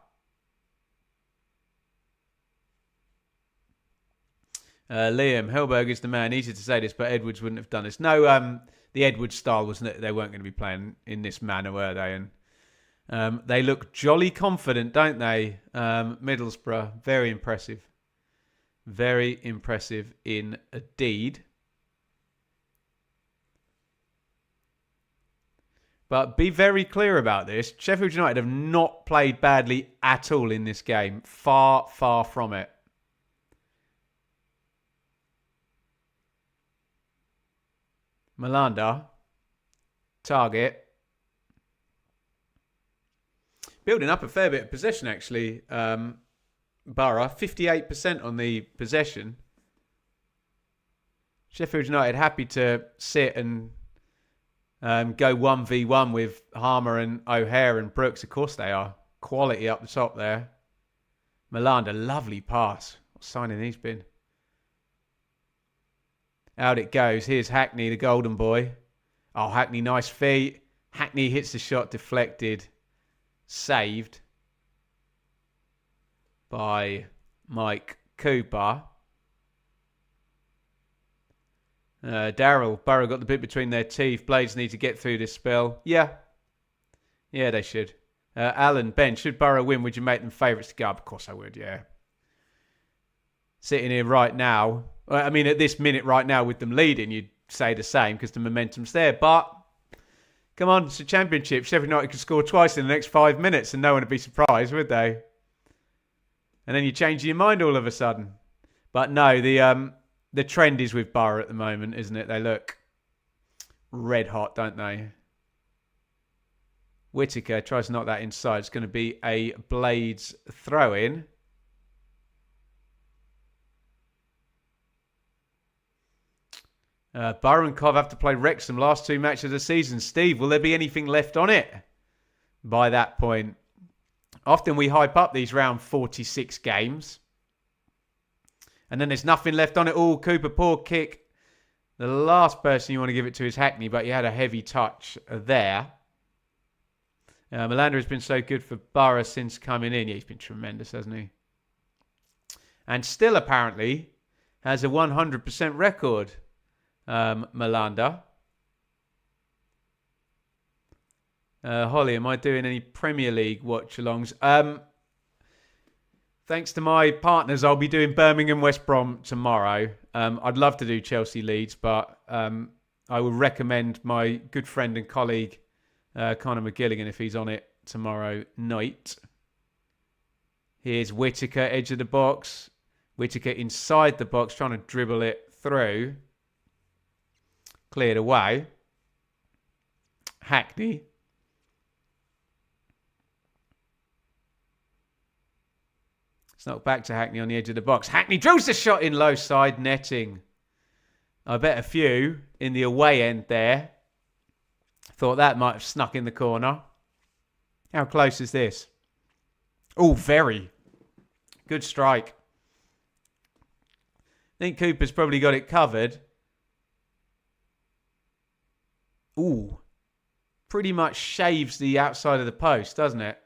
Liam, Hellberg is the man. Easy to say this, but Edwards wouldn't have done this. No, the Edwards style wasn't. They weren't going to be playing in this manner, were they? And they look jolly confident, don't they? Middlesbrough, very impressive. Very impressive indeed. But be very clear about this. Sheffield United have not played badly at all in this game. Far, far from it. Malanda. Target. Building up a fair bit of possession, actually. Boro. 58% on the possession. Sheffield United happy to sit and go 1v1 with Harmer and O'Hare and Brooks. Of course they are. Quality up the top there. Malanda, lovely pass. What signing he's been. Out it goes. Here's Hackney, the golden boy. Oh, Hackney, nice feet. Hackney hits the shot, deflected. Saved by Mike Cooper. Daryl, Boro got the bit between their teeth. Blades need to get through this spell. Yeah, they should. Alan, Ben, should Boro win, would you make them favourites to go up? Of course I would, yeah. Sitting here right now, I mean, at this minute right now with them leading, you'd say the same because the momentum's there. But, come on, it's a championship. Sheffield United could score twice in the next 5 minutes and no one would be surprised, would they? And then you change your mind all of a sudden. But no, the trend is with Boro at the moment, isn't it? They look red hot, don't they? Whittaker tries to knock that inside. It's going to be a Blades throw-in. Boro and Cov have to play Wrexham last 2 matches of the season. Steve, will there be anything left on it by that point? Often we hype up these round 46 games. And then there's nothing left on it all. Cooper, poor kick. The last person you want to give it to is Hackney, but he had a heavy touch there. Malanda has been so good for Boro since coming in. Yeah, he's been tremendous, hasn't he? And still apparently has a 100% record. Malanda. Holly, am I doing any Premier League watch-alongs? Thanks to my partners, I'll be doing Birmingham West Brom tomorrow. I'd love to do Chelsea Leeds, but I would recommend my good friend and colleague Conor McGilligan if he's on it tomorrow night. Here's Whittaker, edge of the box. Whittaker inside the box, trying to dribble it through. Cleared away. Hackney. It's knocked back to Hackney on the edge of the box. Hackney drills the shot in low side netting. I bet a few in the away end there thought that might have snuck in the corner. How close is this? Oh, very. Good strike. I think Cooper's probably got it covered. Ooh. Pretty much shaves the outside of the post, doesn't it?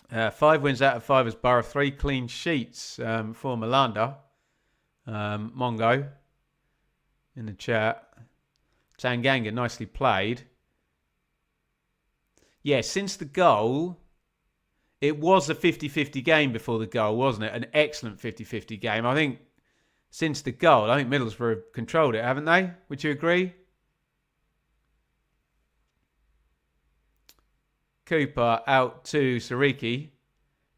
5 wins out of 5 as Boro. 3 clean sheets for Malanda. Mongo in the chat. Tanganga, nicely played. Yeah, since the goal, it was a 50-50 game before the goal, wasn't it? An excellent 50-50 game. I think since the goal, I think Middlesbrough have controlled it, haven't they? Would you agree? Cooper out to Sariki,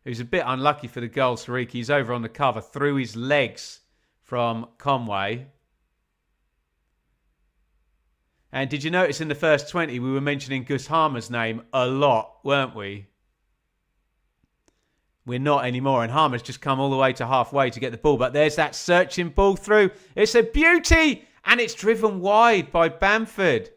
who's a bit unlucky for the goal. Sariki's over on the cover, through his legs from Conway. And did you notice in the first 20, we were mentioning Gus Harmer's name a lot, weren't we? We're not anymore. And Harmer's just come all the way to halfway to get the ball. But there's that searching ball through. It's a beauty. And it's driven wide by Bamford.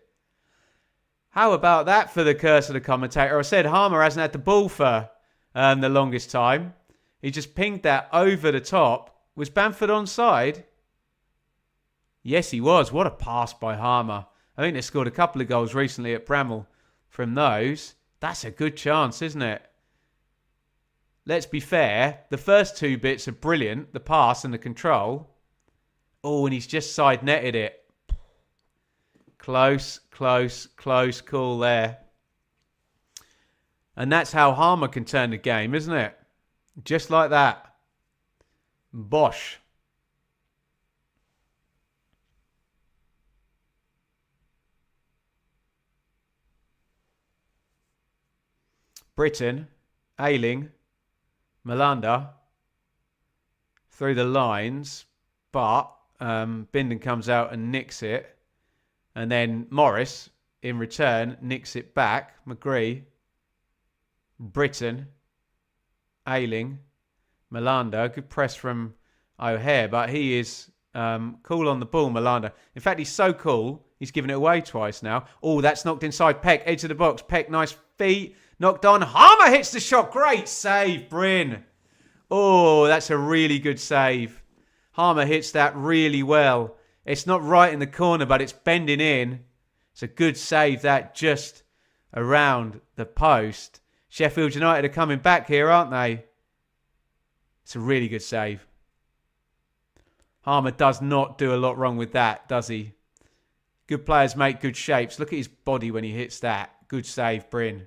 How about that for the curse of the commentator? I said Harmer hasn't had the ball for the longest time. He just pinged that over the top. Was Bamford onside? Yes, he was. What a pass by Harmer. I think they scored a couple of goals recently at Bramall from those. That's a good chance, isn't it? Let's be fair. The first 2 bits are brilliant. The pass and the control. Oh, and he's just side netted it. Close call there. And that's how Harmer can turn the game, isn't it? Just like that. Bosh. Britton, Ayling, Malanda through the lines, but Bindon comes out and nicks it. And then Morris, in return, nicks it back. McGree, Britton, Ayling, Malanda. Good press from O'Hare, but he is cool on the ball, Malanda. In fact, he's so cool, he's given it away twice now. Oh, that's knocked inside Peck. Edge of the box. Peck, nice feet. Knocked on. Harmer hits the shot. Great save, Bryn. Oh, that's a really good save. Harmer hits that really well. It's not right in the corner, but it's bending in. It's a good save, that, just around the post. Sheffield United are coming back here, aren't they? It's a really good save. Harmer does not do a lot wrong with that, does he? Good players make good shapes. Look at his body when he hits that. Good save, Bryn.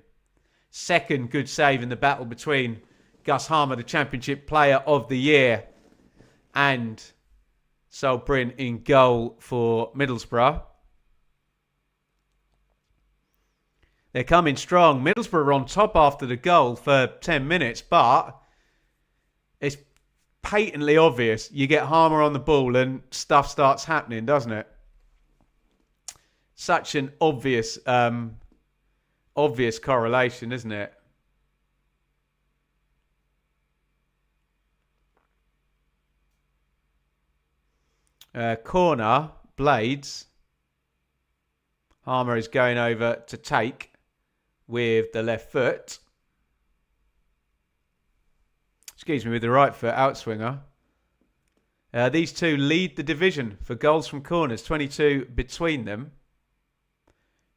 Second good save in the battle between Gus Harmer, the Championship Player of the Year, and Sol Bryn in goal for Middlesbrough. They're coming strong. Middlesbrough are on top after the goal for 10 minutes, but it's patently obvious. You get Harmer on the ball and stuff starts happening, doesn't it? Such an obvious correlation, isn't it? Corner, Blades. Harmer is going over to take with the left foot. Excuse me, with the right foot, outswinger. These two lead the division for goals from corners, 22 between them.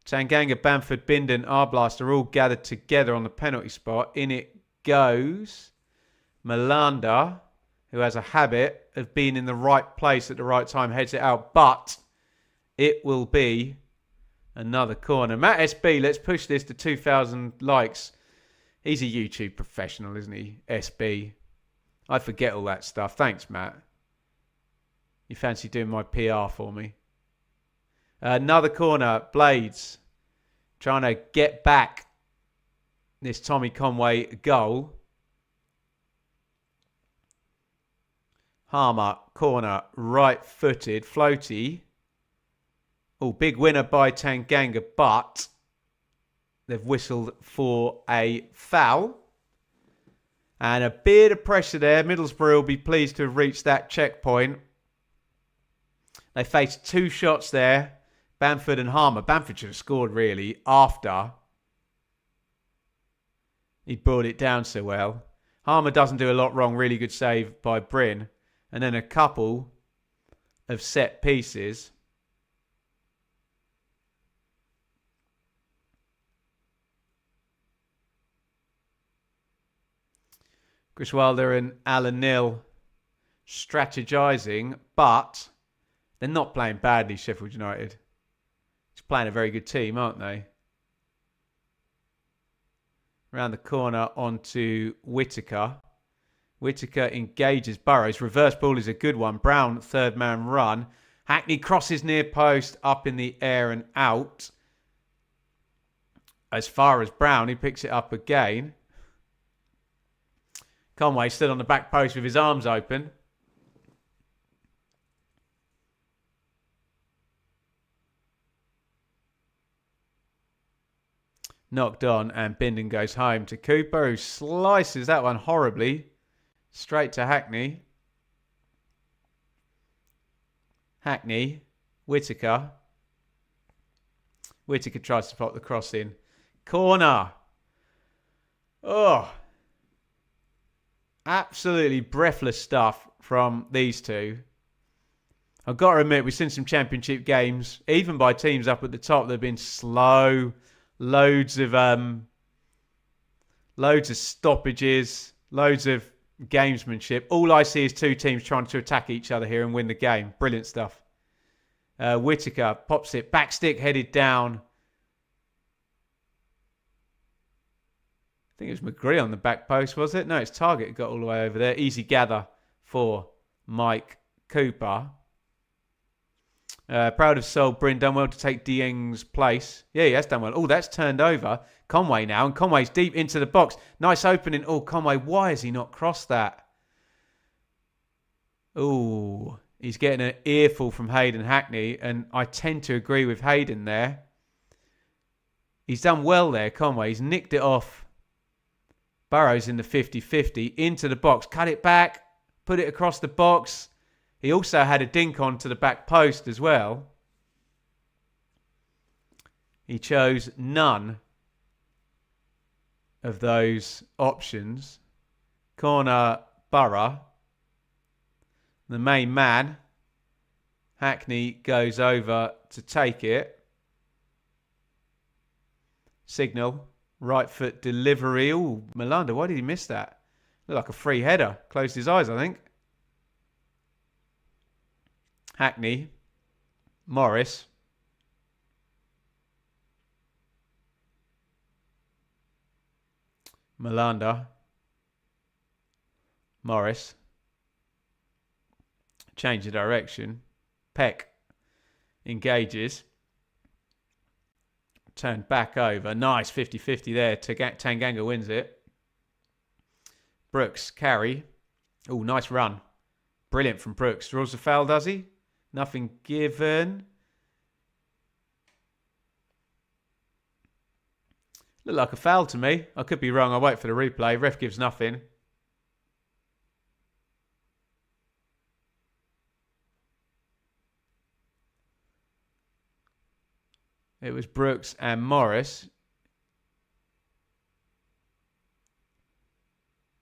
Tanganga, Bamford, Bindon, Arblaster are all gathered together on the penalty spot. In it goes Malanda, who has a habit of being in the right place at the right time, heads it out. But it will be another corner. Matt SB, let's push this to 2,000 likes. He's a YouTube professional, isn't he? SB. I forget all that stuff. Thanks, Matt. You fancy doing my PR for me? Another corner. Blades trying to get back this Tommy Conway goal. Harmer, corner, right-footed, floaty. Oh, big winner by Tanganga, but they've whistled for a foul. And a bit of pressure there. Middlesbrough will be pleased to have reached that checkpoint. They faced two shots there. Bamford and Harmer. Bamford should have scored, really, after he brought it down so well. Harmer doesn't do a lot wrong. Really good save by Bryn. And then a couple of set pieces. Chris Wilder and Alan Neil strategizing, but they're not playing badly, Sheffield United. Just playing a very good team, aren't they? Around the corner onto Whittaker. Whittaker engages Burrows. Reverse ball is a good one. Brown, third man run. Hackney crosses near post, up in the air and out. As far as Brown, he picks it up again. Conway stood on the back post with his arms open. Knocked on and Bindon goes home to Cooper, who slices that one horribly. Straight to Hackney. Hackney. Whittaker. Whittaker tries to pop the cross in. Corner. Oh. Absolutely breathless stuff from these two. I've got to admit, we've seen some championship games, even by teams up at the top, that have been slow. Loads of stoppages. Loads of gamesmanship. All I see is two teams trying to attack each other here and win the game. Brilliant stuff. Whittaker pops it. Back stick headed down. I think it was McGree on the back post, was it? No, it's Target got all the way over there. Easy gather for Mike Cooper. Proud of Sol Bryn, done well to take Dieng's place. Yeah, he has done well. Oh, that's turned over. Conway now, and Conway's deep into the box. Nice opening. Oh, Conway, why has he not crossed that? Oh, he's getting an earful from Hayden Hackney, and I tend to agree with Hayden there. He's done well there, Conway. He's nicked it off. Burrow's in the 50-50. Into the box. Cut it back. Put it across the box. He also had a dink on to the back post as well. He chose none of those options. Corner, Boro. The main man, Hackney, goes over to take it. Signal, right foot delivery. Oh, Melander, why did he miss that? Looked like a free header. Closed his eyes, I think. Hackney, Morris. Melander, Morris. Change the direction. Peck engages. Turned back over. Nice 50-50 there. Tanganga wins it. Brooks carry. Oh, nice run. Brilliant from Brooks. Draws the foul, does he? Nothing given. Looked like a foul to me. I could be wrong. I'll wait for the replay. Ref gives nothing. It was Brooks and Morris.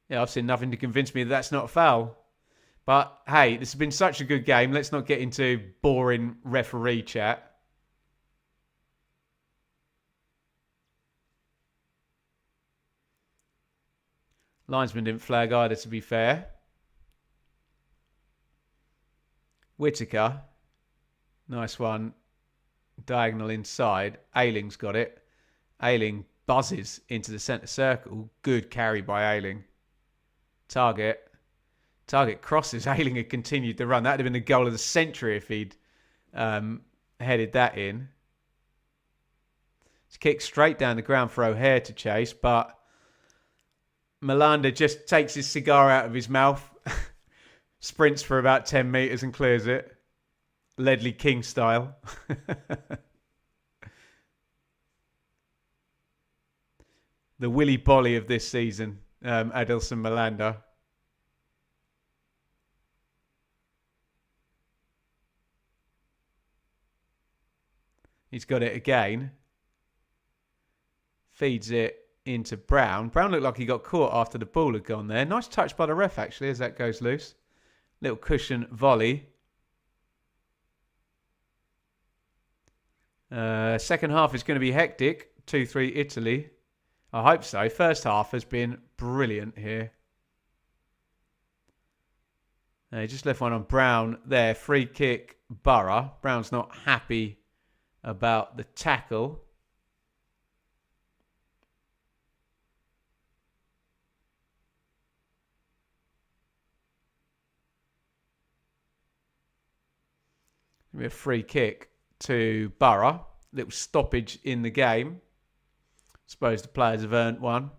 Yeah, I've seen nothing to convince me that that's not a foul. But, hey, this has been such a good game. Let's not get into boring referee chat. Linesman didn't flag either, to be fair. Whittaker. Nice one. Diagonal inside. Ayling's got it. Ayling buzzes into the centre circle. Good carry by Ayling. Target crosses. Ayling had continued the run. That would have been the goal of the century if he'd headed that in. It's kicked straight down the ground for O'Hare to chase, but Melander just takes his cigar out of his mouth, sprints for about 10 metres and clears it. Ledley King style. The Willy Bolly of this season, Adilson Melander. He's got it again. Feeds it into Brown. Brown looked like he got caught after the ball had gone there. Nice touch by the ref, actually, as that goes loose. Little cushion volley. Second half is going to be hectic. 2-3 Italy. I hope so. First half has been brilliant here. He just left one on Brown there. Free kick, Boro. Brown's not happy about the tackle. A free kick to Boro. Little stoppage in the game. Suppose the players have earned one.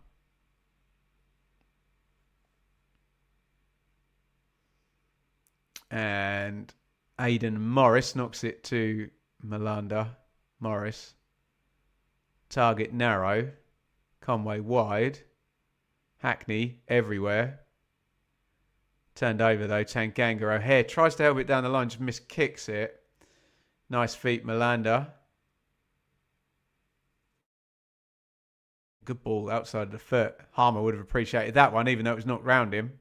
And Aidan Morris knocks it to Melander. Morris. Target narrow. Conway wide. Hackney everywhere. Turned over though. Tanganga. O'Hare tries to help it down the line. Just miskicks it. Nice feet, Melander. Good ball outside the foot. Harmer would have appreciated that one, even though it was knocked round him.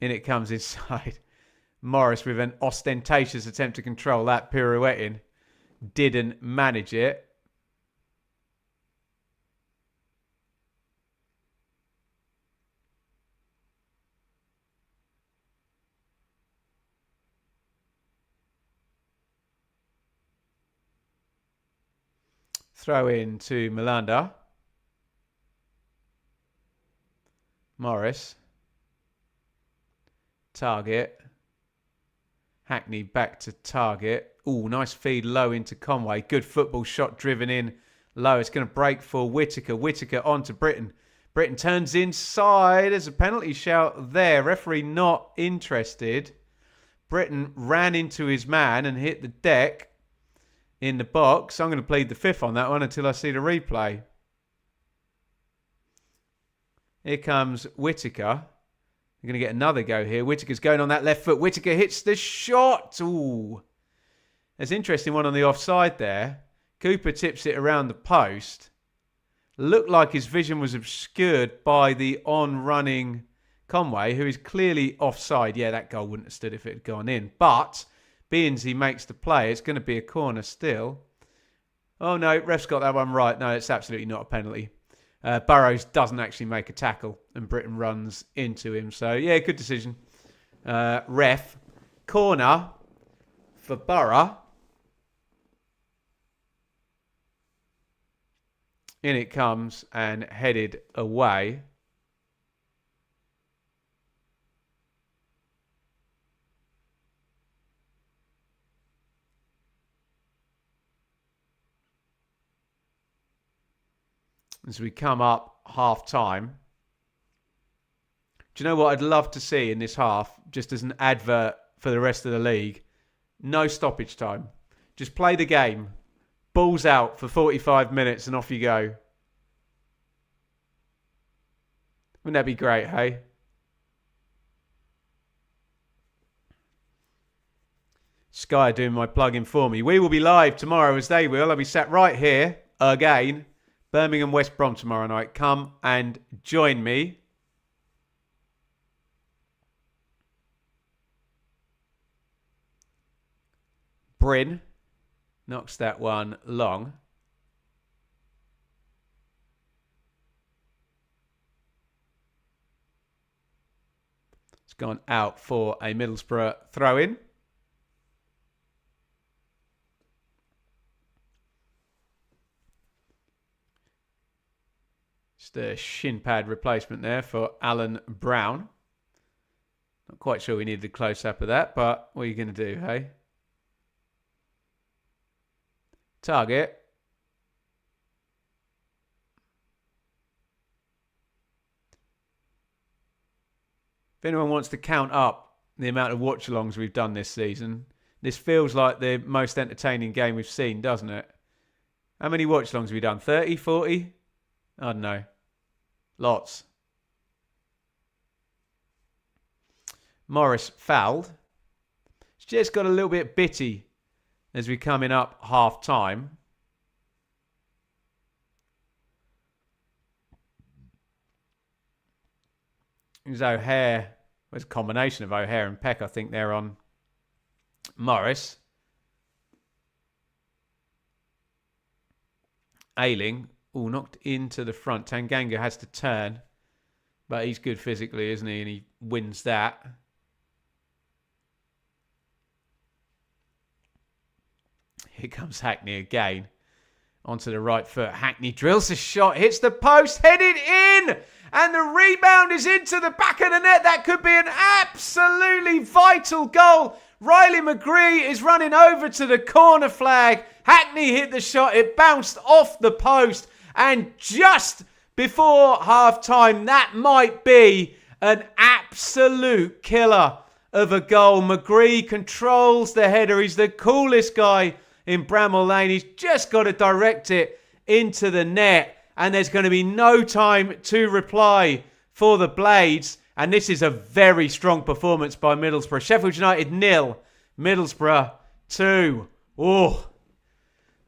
In it comes inside. Morris with an ostentatious attempt to control that, pirouetting. Didn't manage it. Throw in to Melander. Morris. Target. Hackney back to target. Oh, nice feed low into Conway. Good football shot driven in low. It's going to break for Whittaker. Whittaker on to Britton. Britton turns inside. There's a penalty shout there. Referee not interested. Britton ran into his man and hit the deck in the box. I'm going to plead the fifth on that one until I see the replay. Here comes Whittaker. We're going to get another go here. Whittaker's going on that left foot. Whittaker hits the shot. Ooh. There's an interesting one on the offside there. Cooper tips it around the post. Looked like his vision was obscured by the on-running Conway, who is clearly offside. Yeah, that goal wouldn't have stood if it had gone in. But, being he makes the play, it's going to be a corner still. Oh, no, ref's got that one right. No, it's absolutely not a penalty. Burrows doesn't actually make a tackle, and Britton runs into him. So, yeah, good decision. Ref, corner for Boro. In it comes and headed away. As we come up half time. Do you know what I'd love to see in this half, just as an advert for the rest of the league? No stoppage time. Just play the game. Balls out for 45 minutes and off you go. Wouldn't that be great, hey? Sky are doing my plug-in for me. We will be live tomorrow as they will. I'll be sat right here again. Birmingham West Brom tomorrow night. Come and join me. Bryn knocks that one long. It's gone out for a Middlesbrough throw-in. Just a shin pad replacement there for Alan Brown. Not quite sure we needed a close-up of that, but what are you going to do, hey? Target. If anyone wants to count up the amount of watch-alongs we've done this season, this feels like the most entertaining game we've seen, doesn't it? How many watch-alongs have we done? 30, 40? I don't know. Lots. Morris fouled. It's just got a little bit bitty as we're coming up half time. There's O'Hare. There's a combination of O'Hare and Peck, I think, there on Morris. Ayling. Oh, knocked into the front. Tanganga has to turn. But he's good physically, isn't he? And he wins that. Here comes Hackney again. Onto the right foot. Hackney drills a shot. Hits the post. Headed in. And the rebound is into the back of the net. That could be an absolutely vital goal. Riley McGree is running over to the corner flag. Hackney hit the shot. It bounced off the post. And just before half-time, that might be an absolute killer of a goal. McGree controls the header. He's the coolest guy in Bramall Lane. He's just got to direct it into the net. And there's going to be no time to reply for the Blades. And this is a very strong performance by Middlesbrough. Sheffield United 0, Middlesbrough 2. Oh,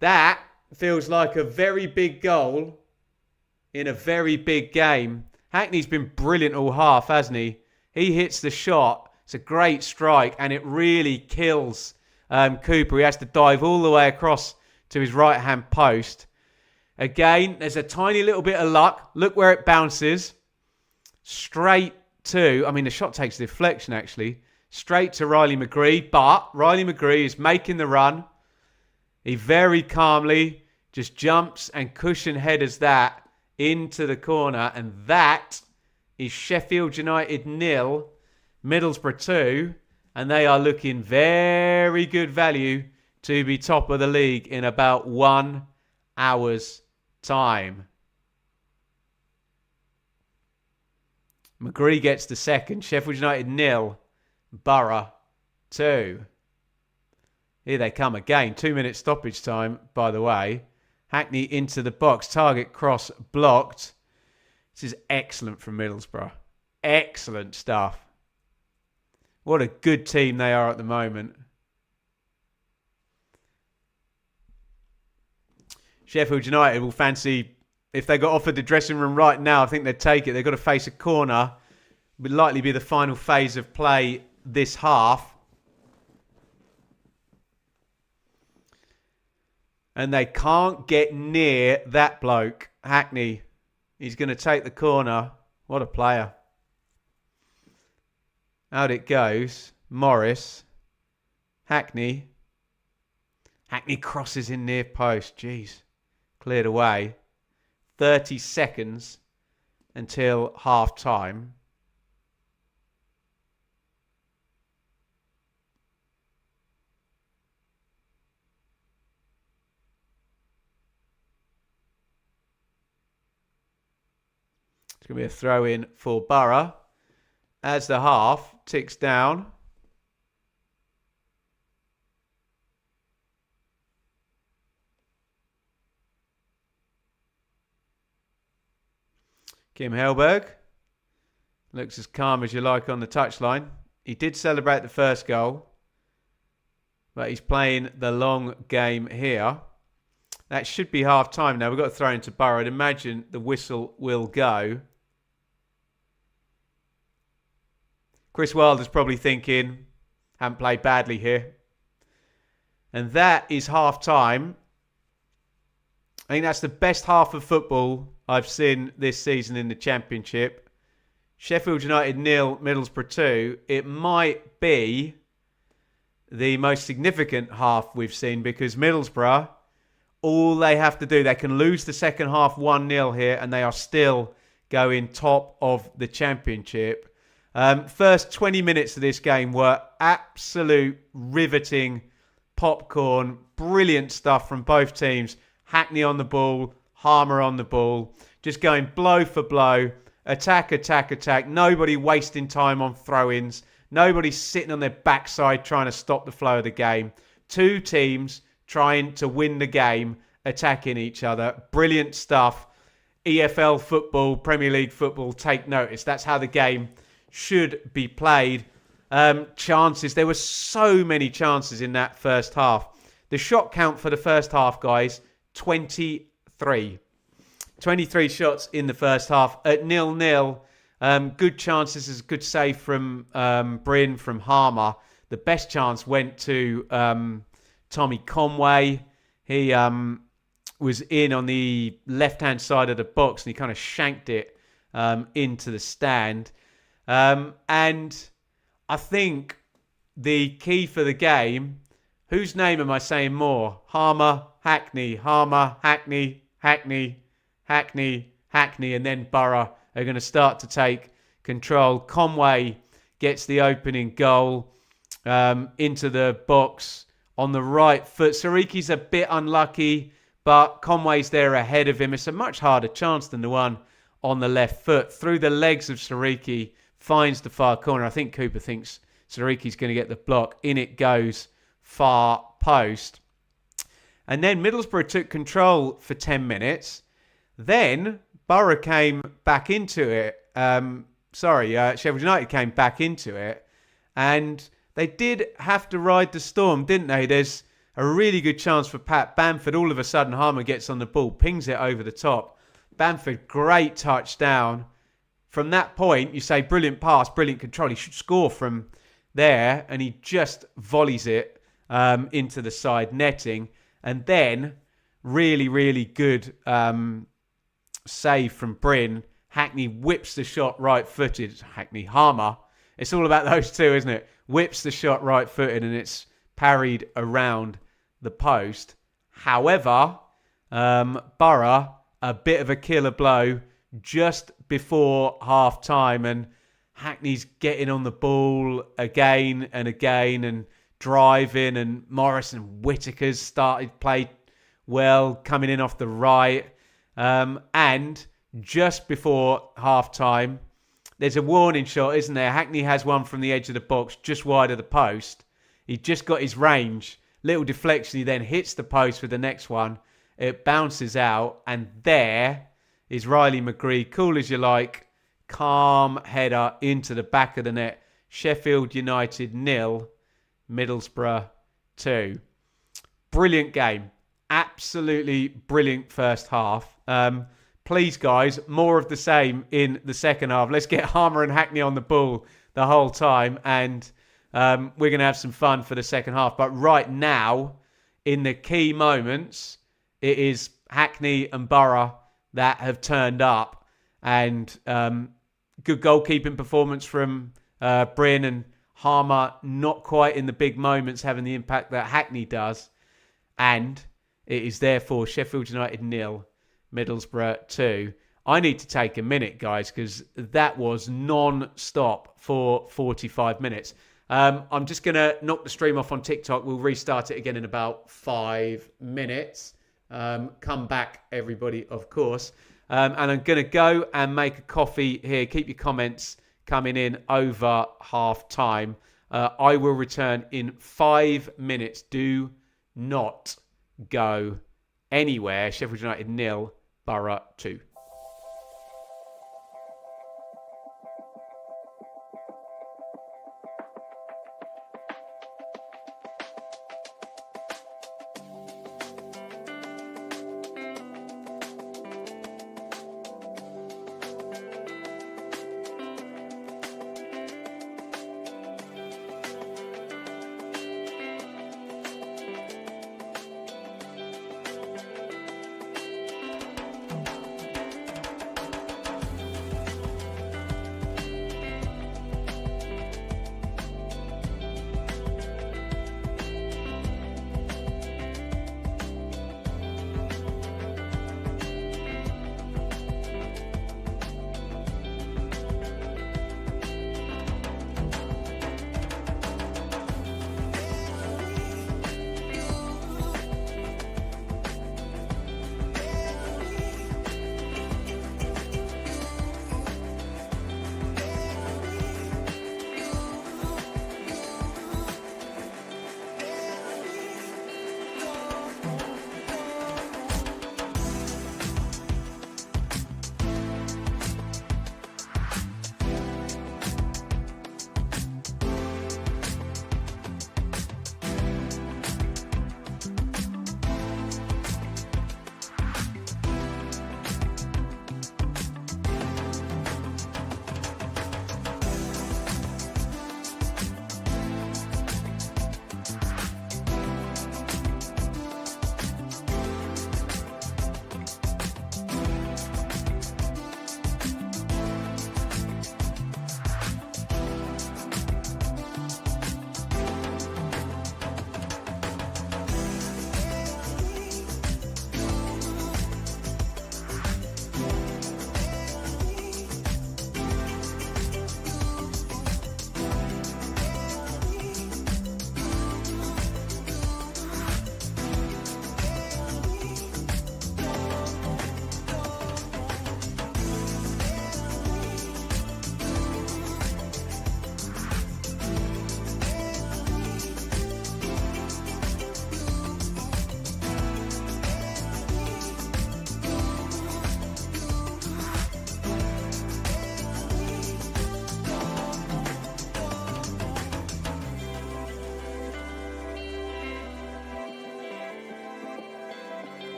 that feels like a very big goal in a very big game. Hackney's been brilliant all half, hasn't he? He hits the shot. It's a great strike and it really kills Cooper. He has to dive all the way across to his right-hand post. Again, there's a tiny little bit of luck. Look where it bounces. Straight to, I mean, the shot takes a deflection, actually. Straight to Riley McGree. But Riley McGree is making the run. He very calmly just jumps and cushion headers that into the corner. And that is Sheffield United 0, Middlesbrough 2. and they are looking very good value to be top of the league in about 1 hour's time. McGree gets the second. Sheffield United 0, Boro 2. Here they come again. 2-minute stoppage time, by the way. Hackney into the box. Target cross blocked. This is excellent from Middlesbrough. Excellent stuff. What a good team they are at the moment. Sheffield United will fancy, if they got offered the dressing room right now, I think they'd take it. They've got to face a corner. It would likely be the final phase of play this half. And they can't get near that bloke, Hackney. He's going to take the corner. What a player. Out it goes. Morris. Hackney. Hackney crosses in near post. Jeez. Cleared away. 30 seconds until half time. It's going to be a throw in for Boro as the half ticks down. Kim Helberg looks as calm as you like on the touchline. He did celebrate the first goal, but he's playing the long game here. That should be half time now. We've got to throw into Boro. I'd imagine the whistle will go. Chris Wilder's probably thinking, haven't played badly here. And that is half time. I think that's the best half of football I've seen this season in the Championship. Sheffield United 0, Middlesbrough 2. It might be the most significant half we've seen because Middlesbrough, all they have to do, they can lose the second half 1-0 here and they are still going top of the Championship. First 20 minutes of this game were absolute riveting popcorn. Brilliant stuff from both teams. Hackney on the ball, Harmer on the ball. Just going blow for blow. Attack, attack, attack. Nobody wasting time on throw-ins. Nobody sitting on their backside trying to stop the flow of the game. Two teams trying to win the game, attacking each other. Brilliant stuff. EFL football, Premier League football, take notice. That's how the game should be played. Chances. There were so many chances in that first half. The shot count for the first half, guys, 23. 23 shots in the first half at 0-0. Good chances, is a good save from Bryn, from Harmer. The best chance went to Tommy Conway. He was in on the left-hand side of the box and he kind of shanked it into the stand. And I think the key for the game, whose name am I saying more? Harmer, Hackney, Hackney, Hackney, and then Boro are going to start to take control. Conway gets the opening goal into the box on the right foot. Sariki's a bit unlucky, but Conway's there ahead of him. It's a much harder chance than the one on the left foot. Through the legs of Sariki, finds the far corner. I think Cooper thinks Sariki's going to get the block. In it goes, far post. And then Middlesbrough took control for 10 minutes. Then Boro came back into it. Sheffield United came back into it. And they did have to ride the storm, didn't they? There's a really good chance for Pat Bamford. All of a sudden, Harmer gets on the ball, pings it over the top. Bamford, great touchdown. From that point, you say, brilliant pass, brilliant control. He should score from there. And he just volleys it into the side netting. And then, really, really good save from Bryn. Hackney whips the shot right-footed. Hackney, Harmer. It's all about those two, isn't it? Whips the shot right-footed and it's parried around the post. However, Boro, a bit of a killer blow just before half-time. And Hackney's getting on the ball again and again and driving, and Morris and Whittaker's played well, coming in off the right. And just before half-time, there's a warning shot, isn't there? Hackney has one from the edge of the box, just wide of the post. He just got his range. Little deflection, he then hits the post with the next one. It bounces out, and there is Riley McGree, cool as you like, calm header into the back of the net. Sheffield United 0, Middlesbrough 2. Brilliant game. Absolutely brilliant first half. Please, guys, more of the same in the second half. Let's get Harmer and Hackney on the ball the whole time, and we're going to have some fun for the second half. But right now, in the key moments, it is Hackney and Boro that have turned up, and good goalkeeping performance from Bryn, and Harmer not quite in the big moments having the impact that Hackney does. And it is therefore Sheffield United 0, Middlesbrough 2. I need to take a minute, guys, because that was non-stop for 45 minutes. I'm just going to knock the stream off on TikTok. We'll restart it again in about 5 minutes. Come back, everybody, of course. And I'm going to go and make a coffee here. Keep your comments coming in over half time. I will return in 5 minutes. Do not go anywhere. Sheffield United 0, Boro 2.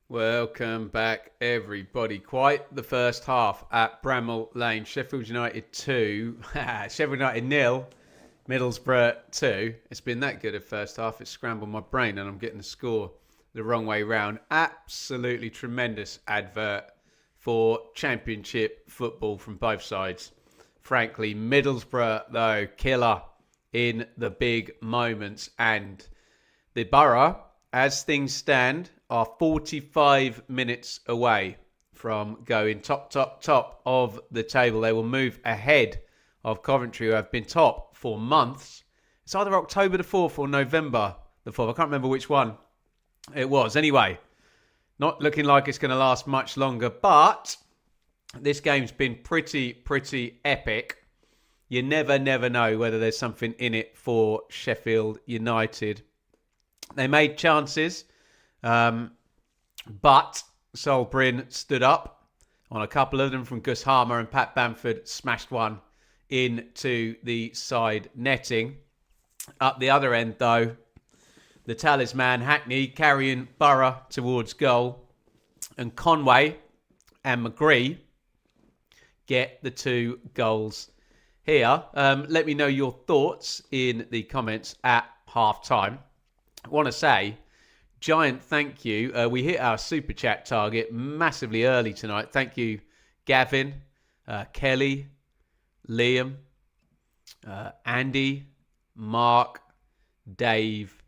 Welcome back, everybody. Quite the first half at Bramall Lane. Sheffield United 2, Sheffield United 0, Middlesbrough 2. It's been that good at first half. It's scrambled my brain and I'm getting the score the wrong way round. Absolutely tremendous advert for Championship football from both sides. Frankly, Middlesbrough, though, killer in the big moments. And the Boro, as things stand, are 45 minutes away from going top of the table. They will move ahead of Coventry, who have been top for months. It's either October the 4th or November the 4th. I can't remember which one it was. Anyway, not looking like it's going to last much longer, but this game's been pretty epic. You never know whether there's something in it for Sheffield United. They made chances, but Sol Bryn stood up on a couple of them from Gus Harmer, and Pat Bamford smashed one into the side netting. Up the other end, though, the talisman Hackney carrying Boro towards goal, and Conway and McGree get the 2 goals here. Let me know your thoughts in the comments at half-time. I want to say, giant thank you. We hit our super chat target massively early tonight. Thank you, Gavin, Kelly, Liam, Andy, Mark, Dave,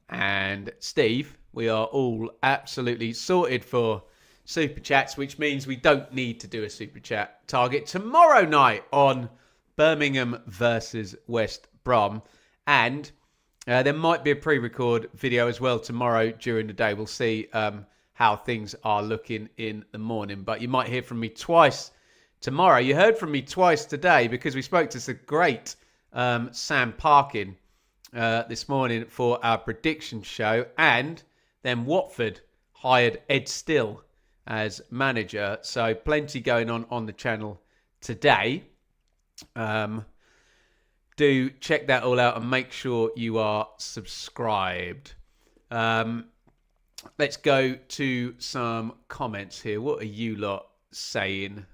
and Steve. We are all absolutely sorted for super chats, which means we don't need to do a super chat target tomorrow night on Birmingham versus West Brom. And there might be a pre-record video as well tomorrow during the day. We'll see how things are looking in the morning. But you might hear from me twice tomorrow. You heard from me twice today because we spoke to the great Sam Parkin this morning for our prediction show. And then Watford hired Ed Still as manager. So plenty going on the channel today. Do check that all out and make sure you are subscribed. Let's go to some comments here. What are you lot saying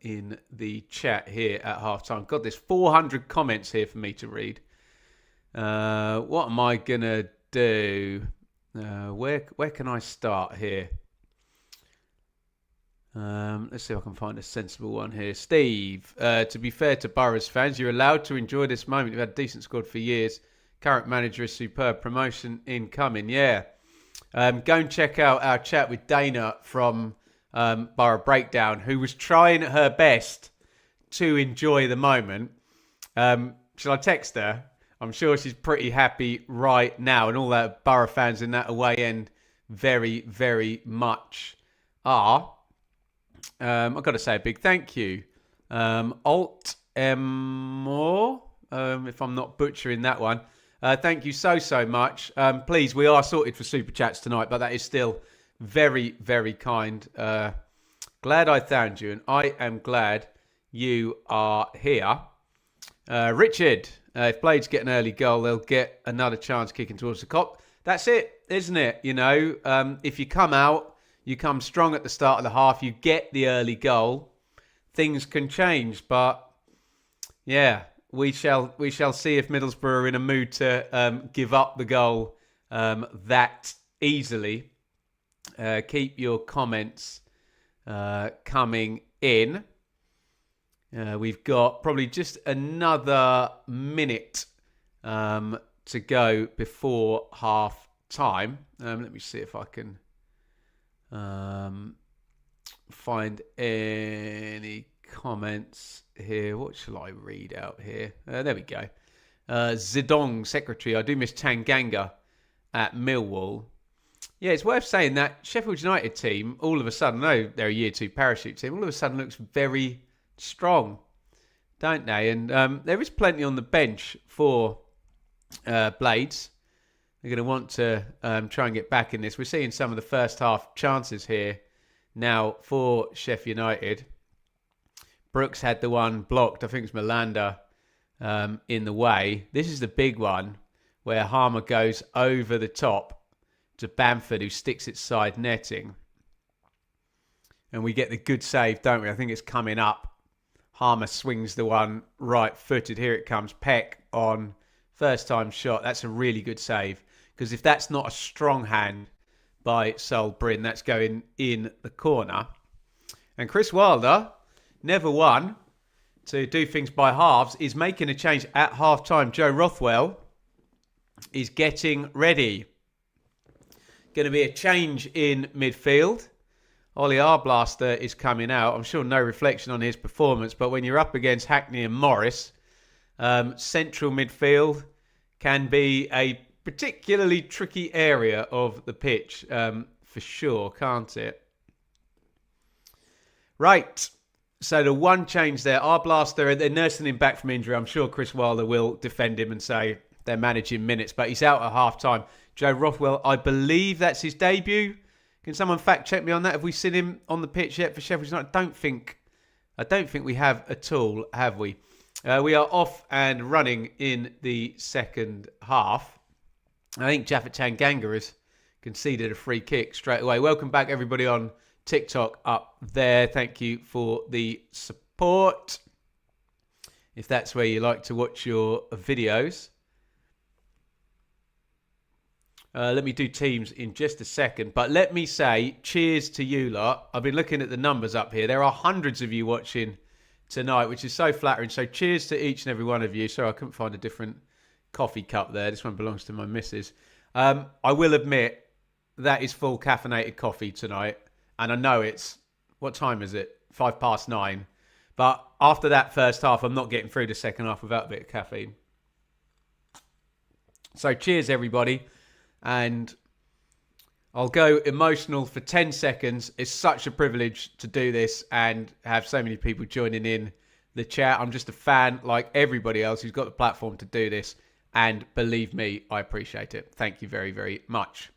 in the chat here at halftime? God, there's 400 comments here for me to read. What am I going to do? Where can I start here? Let's see if I can find a sensible one here. Steve, to be fair to Boro's fans, you're allowed to enjoy this moment. You've had a decent squad for years. Current manager is superb. Promotion incoming. Yeah. Go and check out our chat with Dana from Boro Breakdown, who was trying her best to enjoy the moment. Shall I text her? I'm sure she's pretty happy right now. And all that Boro fans in that away end very much are. I've got to say a big thank you. Alt More, if I'm not butchering that one. Thank you so much. Please, we are sorted for super chats tonight, but that is still very kind. Glad I found you, and I am glad you are here. Richard, if Blades get an early goal, they'll get another chance kicking towards the cop. That's it, isn't it? You know, if you come out, you come strong at the start of the half, you get the early goal, things can change. But yeah, we shall see if Middlesbrough are in a mood to give up the goal that easily. Keep your comments coming in. We've got probably just another minute to go before half time. Let me see if I can find any comments here. What shall I read out here? There we go. Zidong secretary. I do miss Tanganga at Millwall. Yeah, it's worth saying that Sheffield United team, all of a sudden, I know they're a year 2 parachute team, all of a sudden looks very strong, don't they? And there is plenty on the bench for Blades. They're going to want to try and get back in this. We're seeing some of the first half chances here now for Sheff United. Brooks had the one blocked. I think it's Melanda in the way. This is the big one where Harmer goes over the top to Bamford, who sticks it side netting. And we get the good save, don't we? I think it's coming up. Harmer swings the one right-footed. Here it comes. Peck on first-time shot. That's a really good save. Because if that's not a strong hand by Sol Bryn, that's going in the corner. And Chris Wilder, never one to do things by halves, is making a change at half-time. Joe Rothwell is getting ready. Going to be a change in midfield. Ollie Arblaster is coming out. I'm sure no reflection on his performance, but when you're up against Hackney and Morris, central midfield can be a particularly tricky area of the pitch, for sure, can't it? Right. So the one change there, Arblaster, they're nursing him back from injury. I'm sure Chris Wilder will defend him and say they're managing minutes, but he's out at half-time. Joe Rothwell, I believe that's his debut. Can someone fact check me on that? Have we seen him on the pitch yet for Sheffield United? I don't think we have at all, have we? We are off and running in the second half. I think Jaffet Tanganga has conceded a free kick straight away. Welcome back, everybody on TikTok up there. Thank you for the support. If that's where you like to watch your videos. Let me do teams in just a second. But let me say cheers to you lot. I've been looking at the numbers up here. There are hundreds of you watching tonight, which is so flattering. So cheers to each and every one of you. Sorry, I couldn't find a different coffee cup there. This one belongs to my missus. I will admit that is full caffeinated coffee tonight. And I know it's, what time is it? 9:05. But after that first half, I'm not getting through the second half without a bit of caffeine. So cheers, everybody. And I'll go emotional for 10 seconds. It's such a privilege to do this and have so many people joining in the chat. I'm just a fan like everybody else who's got the platform to do this. And believe me, I appreciate it. Thank you very, very much.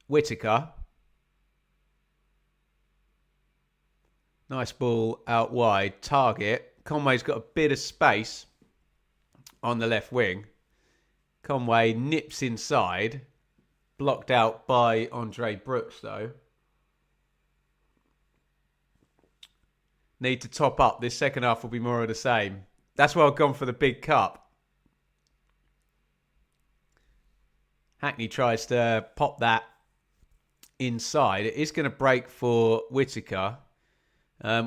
Whittaker. Nice ball out wide. Target. Conway's got a bit of space on the left wing. Conway nips inside. Blocked out by Andre Brooks, though. Need to top up. This second half will be more of the same. That's why I've gone for the big cup. Hackney tries to pop that inside. It is going to break for Whittaker.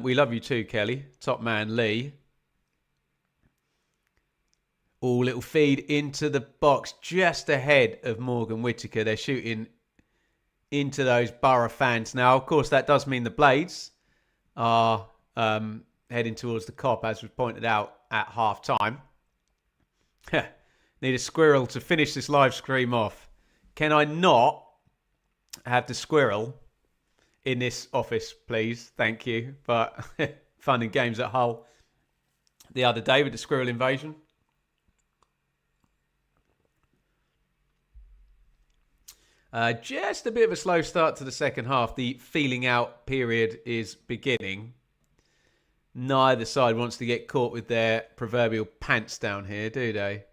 We love you too, Kelly. Top man Lee. Oh, little feed into the box just ahead of Morgan Whittaker. They're shooting into those Boro fans. Now, of course, that does mean the Blades are heading towards the Kop, as was pointed out at half-time. Need a squirrel to finish this live stream off. Can I not have the squirrel in this office, please? Thank you. But fun and games at Hull the other day with the squirrel invasion. Just a bit of a slow start to the second half. The feeling out period is beginning. Neither side wants to get caught with their proverbial pants down here, do they?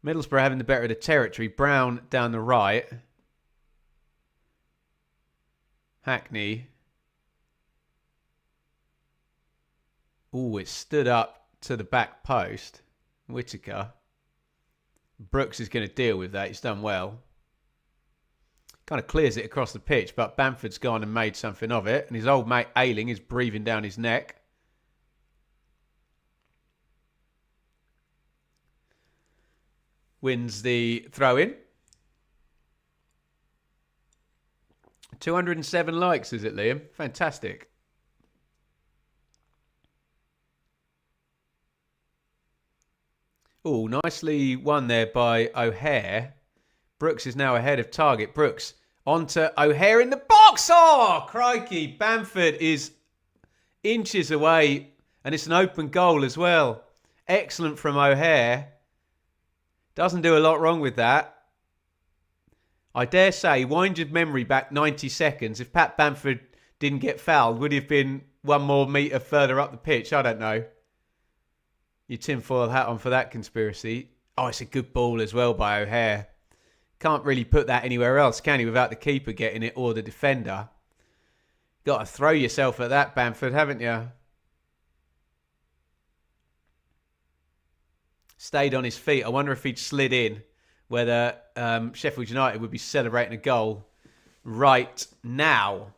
Middlesbrough having the better of the territory. Brown down the right. Hackney. Oh, it stood up to the back post. Whittaker. Brooks is going to deal with that. He's done well. Kind of clears it across the pitch, but Bamford's gone and made something of it. And his old mate Ayling is breathing down his neck. Wins the throw-in. 207 likes, is it, Liam? Fantastic. Oh, nicely won there by O'Hare. Brooks is now ahead of target. Brooks onto O'Hare in the box. Oh, crikey. Bamford is inches away. And it's an open goal as well. Excellent from O'Hare. Doesn't do a lot wrong with that. I dare say, wind your memory back 90 seconds. If Pat Bamford didn't get fouled, would he have been one more metre further up the pitch? I don't know. Your tinfoil hat on for that conspiracy. Oh, it's a good ball as well by O'Hare. Can't really put that anywhere else, can he, without the keeper getting it or the defender. Got to throw yourself at that, Bamford, haven't you? Stayed on his feet. I wonder if he'd slid in, whether Sheffield United would be celebrating a goal right now.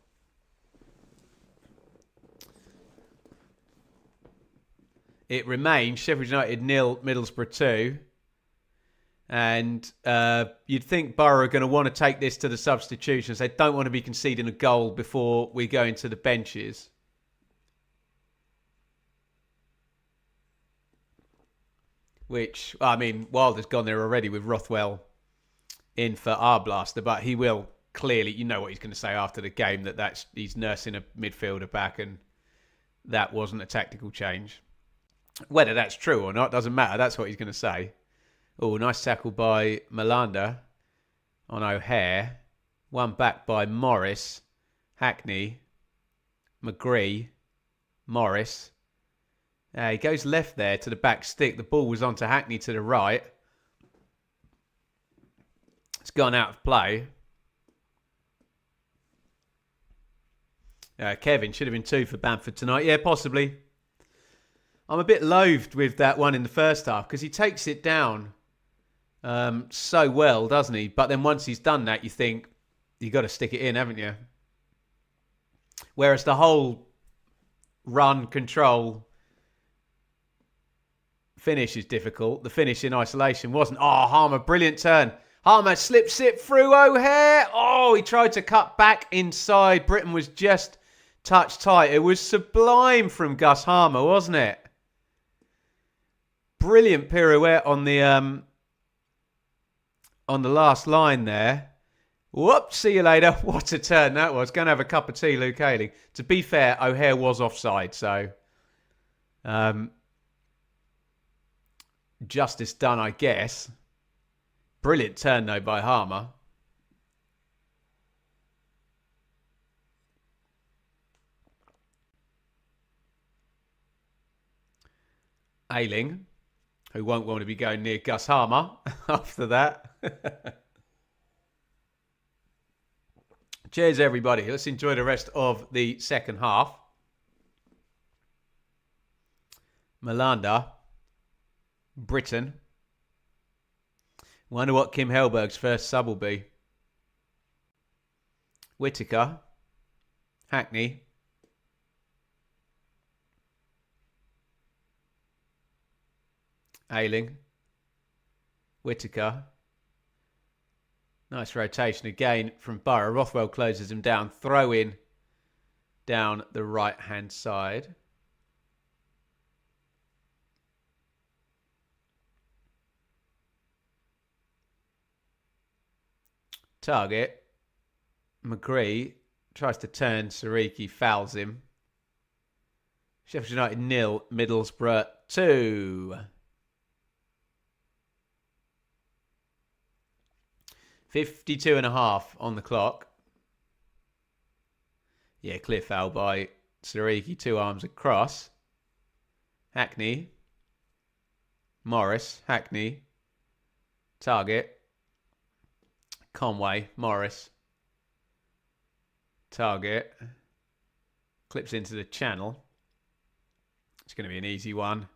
It remains Sheffield United 0, Middlesbrough 2. And you'd think Boro are going to want to take this to the substitutions. They don't want to be conceding a goal before we go into the benches. Which, I mean, Wilder's gone there already with Rothwell in for our blaster, but he will clearly, you know what he's going to say after the game, that he's nursing a midfielder back and that wasn't a tactical change. Whether that's true or not doesn't matter. That's what he's going to say. Oh, nice tackle by Malander on O'Hare. One back by Morris, Hackney, McGree, Morris. He goes left there to the back stick. The ball was onto Hackney to the right. It's gone out of play. Kevin, should have been 2 for Bamford tonight. Yeah, possibly. I'm a bit loathed with that one in the first half because he takes it down so well, doesn't he? But then once he's done that, you think, you've got to stick it in, haven't you? Whereas the whole run, control, finish is difficult. The finish in isolation wasn't. Oh, Harmer, brilliant turn. Harmer slips it through O'Hare. Oh, he tried to cut back inside. Britain was just touch tight. It was sublime from Gus Harmer, wasn't it? Brilliant pirouette on the last line there. Whoop, see you later. What a turn that was. Going to have a cup of tea, Luke Ayling. To be fair, O'Hare was offside, so justice done, I guess. Brilliant turn, though, by Harmer. Ayling, who won't want to be going near Gus Harmer after that. Cheers, everybody. Let's enjoy the rest of the second half. Malander, Britain. Wonder what Kim Hellberg's first sub will be. Whittaker, Hackney. Ayling, Whittaker. Nice rotation again from Boro. Rothwell closes him down. Throw in down the right-hand side. Target. McGree tries to turn. Sariki fouls him. Sheffield United 0, Middlesbrough 2. 52.5 on the clock. Yeah, clear foul by Sariki. 2 arms across. Hackney. Morris. Hackney. Target. Conway. Morris. Target. Clips into the channel. It's going to be an easy one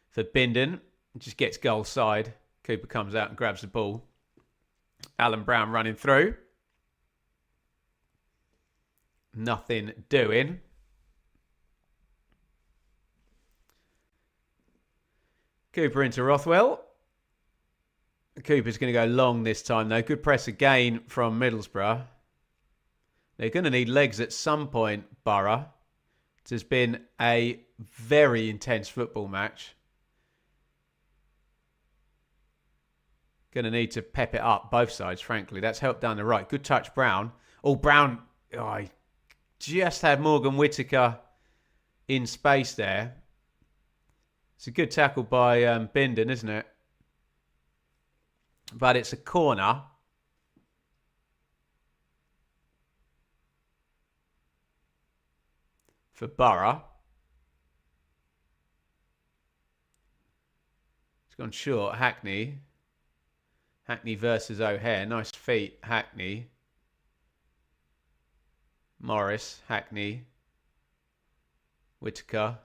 for Bindon. Just gets goal side. Cooper comes out and grabs the ball. Alan Brown running through. Nothing doing. Cooper into Rothwell. Cooper's going to go long this time, though. Good press again from Middlesbrough. They're going to need legs at some point, Boro. It has been a very intense football match. Going to need to pep it up both sides, frankly. That's helped down the right. Good touch, Brown. Oh, Brown. Oh, he just had Morgan Whittaker in space there. It's a good tackle by Bindon, isn't it? But it's a corner. For Boro. It's gone short. Hackney. Hackney versus O'Hare. Nice feet, Hackney. Morris, Hackney. Whitaker.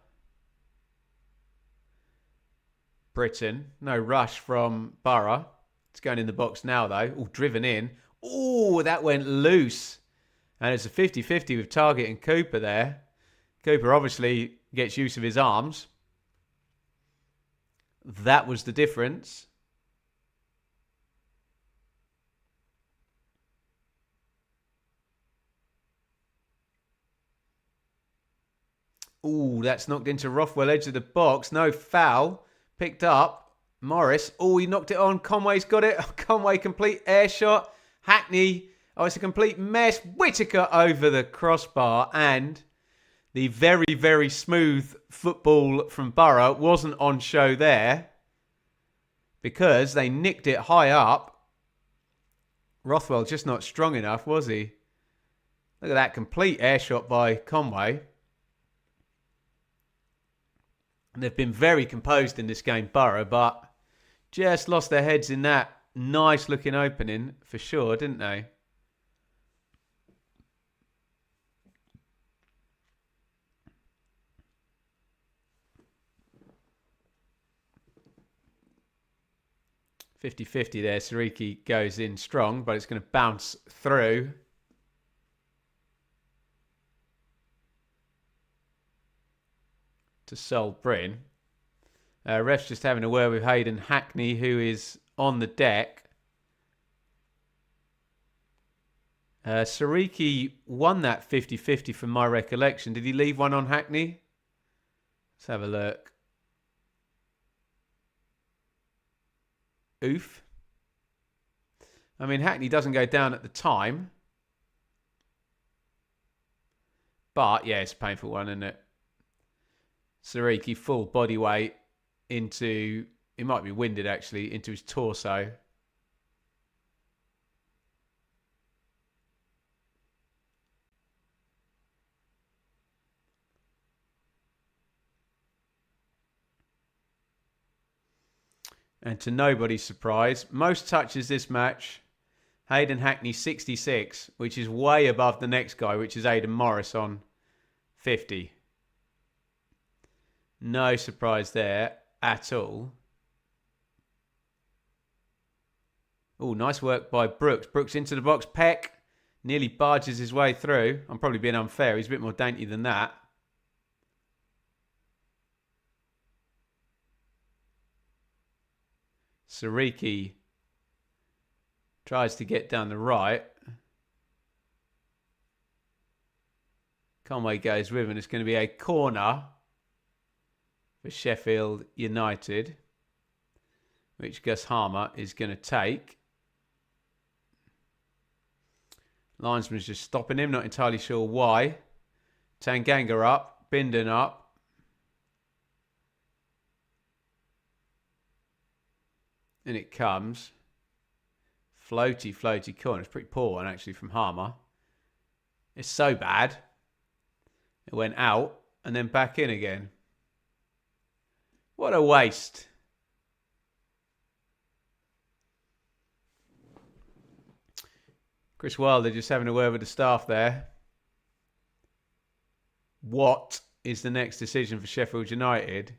Britton. No rush from Boro. It's going in the box now, though. Oh, driven in. Oh, that went loose. And it's a 50-50 with Target and Cooper there. Cooper obviously gets use of his arms. That was the difference. Oh, that's knocked into Rothwell, edge of the box. No foul. Picked up. Morris. Oh, he knocked it on. Conway's got it. Conway, complete air shot. Hackney. Oh, it's a complete mess. Whitaker over the crossbar. And the very, very smooth football from Boro wasn't on show there because they nicked it high up. Rothwell just not strong enough, was he? Look at that complete air shot by Conway. And they've been very composed in this game, Boro, but just lost their heads in that nice-looking opening for sure, didn't they? (50-50) there. Sariki goes in strong, but it's going to bounce through. To Sol Bryn. Ref's just having a word with Hayden Hackney, who is on the deck. Sariki won that 50-50 from my recollection. Did he leave one on Hackney? Let's have a look. Oof. I mean, Hackney doesn't go down at the time. But, yeah, it's a painful one, isn't it? Sariki full body weight into, it might be winded actually, into his torso. And to nobody's surprise, most touches this match, Hayden Hackney 66, which is way above the next guy, which is Aidan Morris on 50. No surprise there at all. Oh, nice work by Brooks. Brooks into the box. Peck nearly barges his way through. I'm probably being unfair. He's a bit more dainty than that. Sariki tries to get down the right. Conway goes with him. It's going to be a corner for Sheffield United, which Gus Harmer is going to take. Linesman's just stopping him, not entirely sure why. Tanganga up, Bindon up. And it comes. Floaty corner. It's pretty poor one actually from Harmer. It's so bad. It went out and then back in again. What a waste. Chris Wilder just having a word with the staff there. What is the next decision for Sheffield United?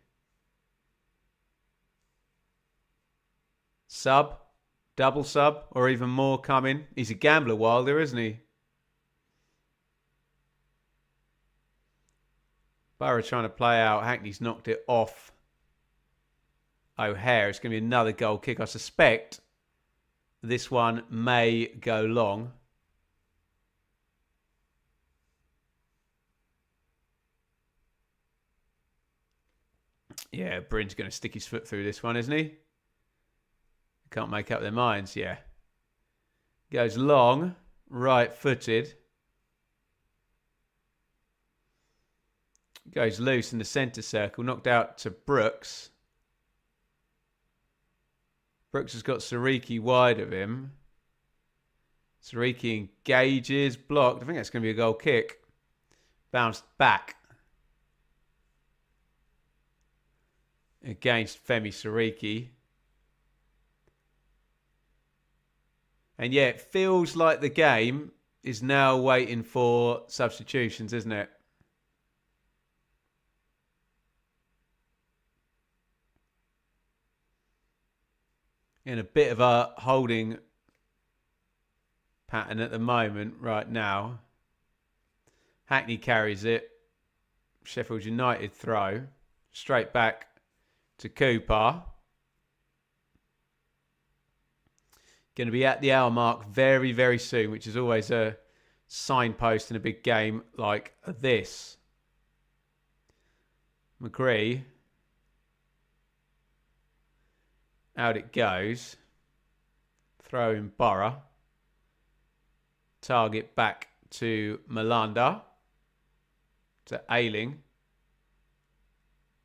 Sub? Double sub? Or even more coming? He's a gambler, Wilder, isn't he? Boro trying to play out. Hackney's knocked it off O'Hare. It's going to be another goal kick. I suspect this one may go long. Yeah, Bryn's going to stick his foot through this one, isn't he? Can't make up their minds, yeah. Goes long, right-footed. Goes loose in the centre circle, knocked out to Brooks. Brooks has got Sariki wide of him. Sariki engages, blocked. I think that's going to be a goal kick. Bounced back against Femi Sariki. And yeah, it feels like the game is now waiting for substitutions, isn't it? In a bit of a holding pattern at the moment right now. Hackney carries it. Sheffield United throw. Straight back to Cooper. Going to be at the hour mark very, very soon, which is always a signpost in a big game like this. McGree. Out it goes. Throw in Boro. Target back to Malanda. To Ayling.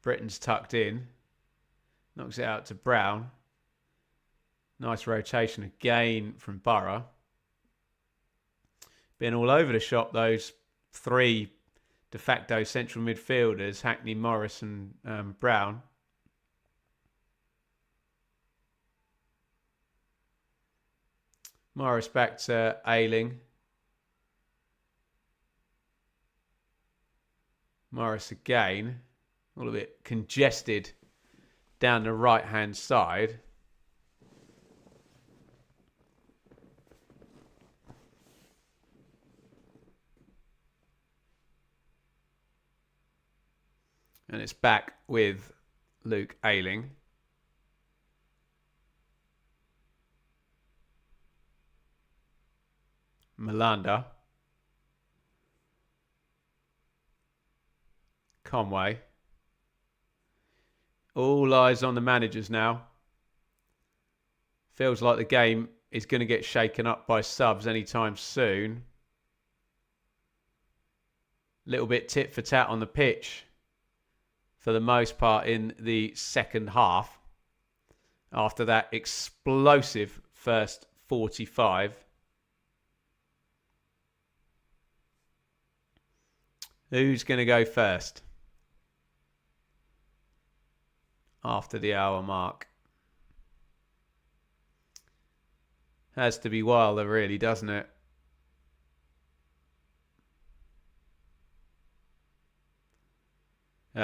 Britton's tucked in. Knocks it out to Brown. Nice rotation again from Boro. Been all over the shop, those three de facto central midfielders, Hackney, Morris and Brown. Morris back to Ayling. Morris again. All a bit congested down the right-hand side. And it's back with Luke Ayling. Malanda. Conway. All eyes on the managers now. Feels like the game is going to get shaken up by subs anytime soon. Little bit tit for tat on the pitch for the most part in the second half. After that explosive first 45. Who's going to go first? After the hour mark. Has to be Wilder, really, doesn't it?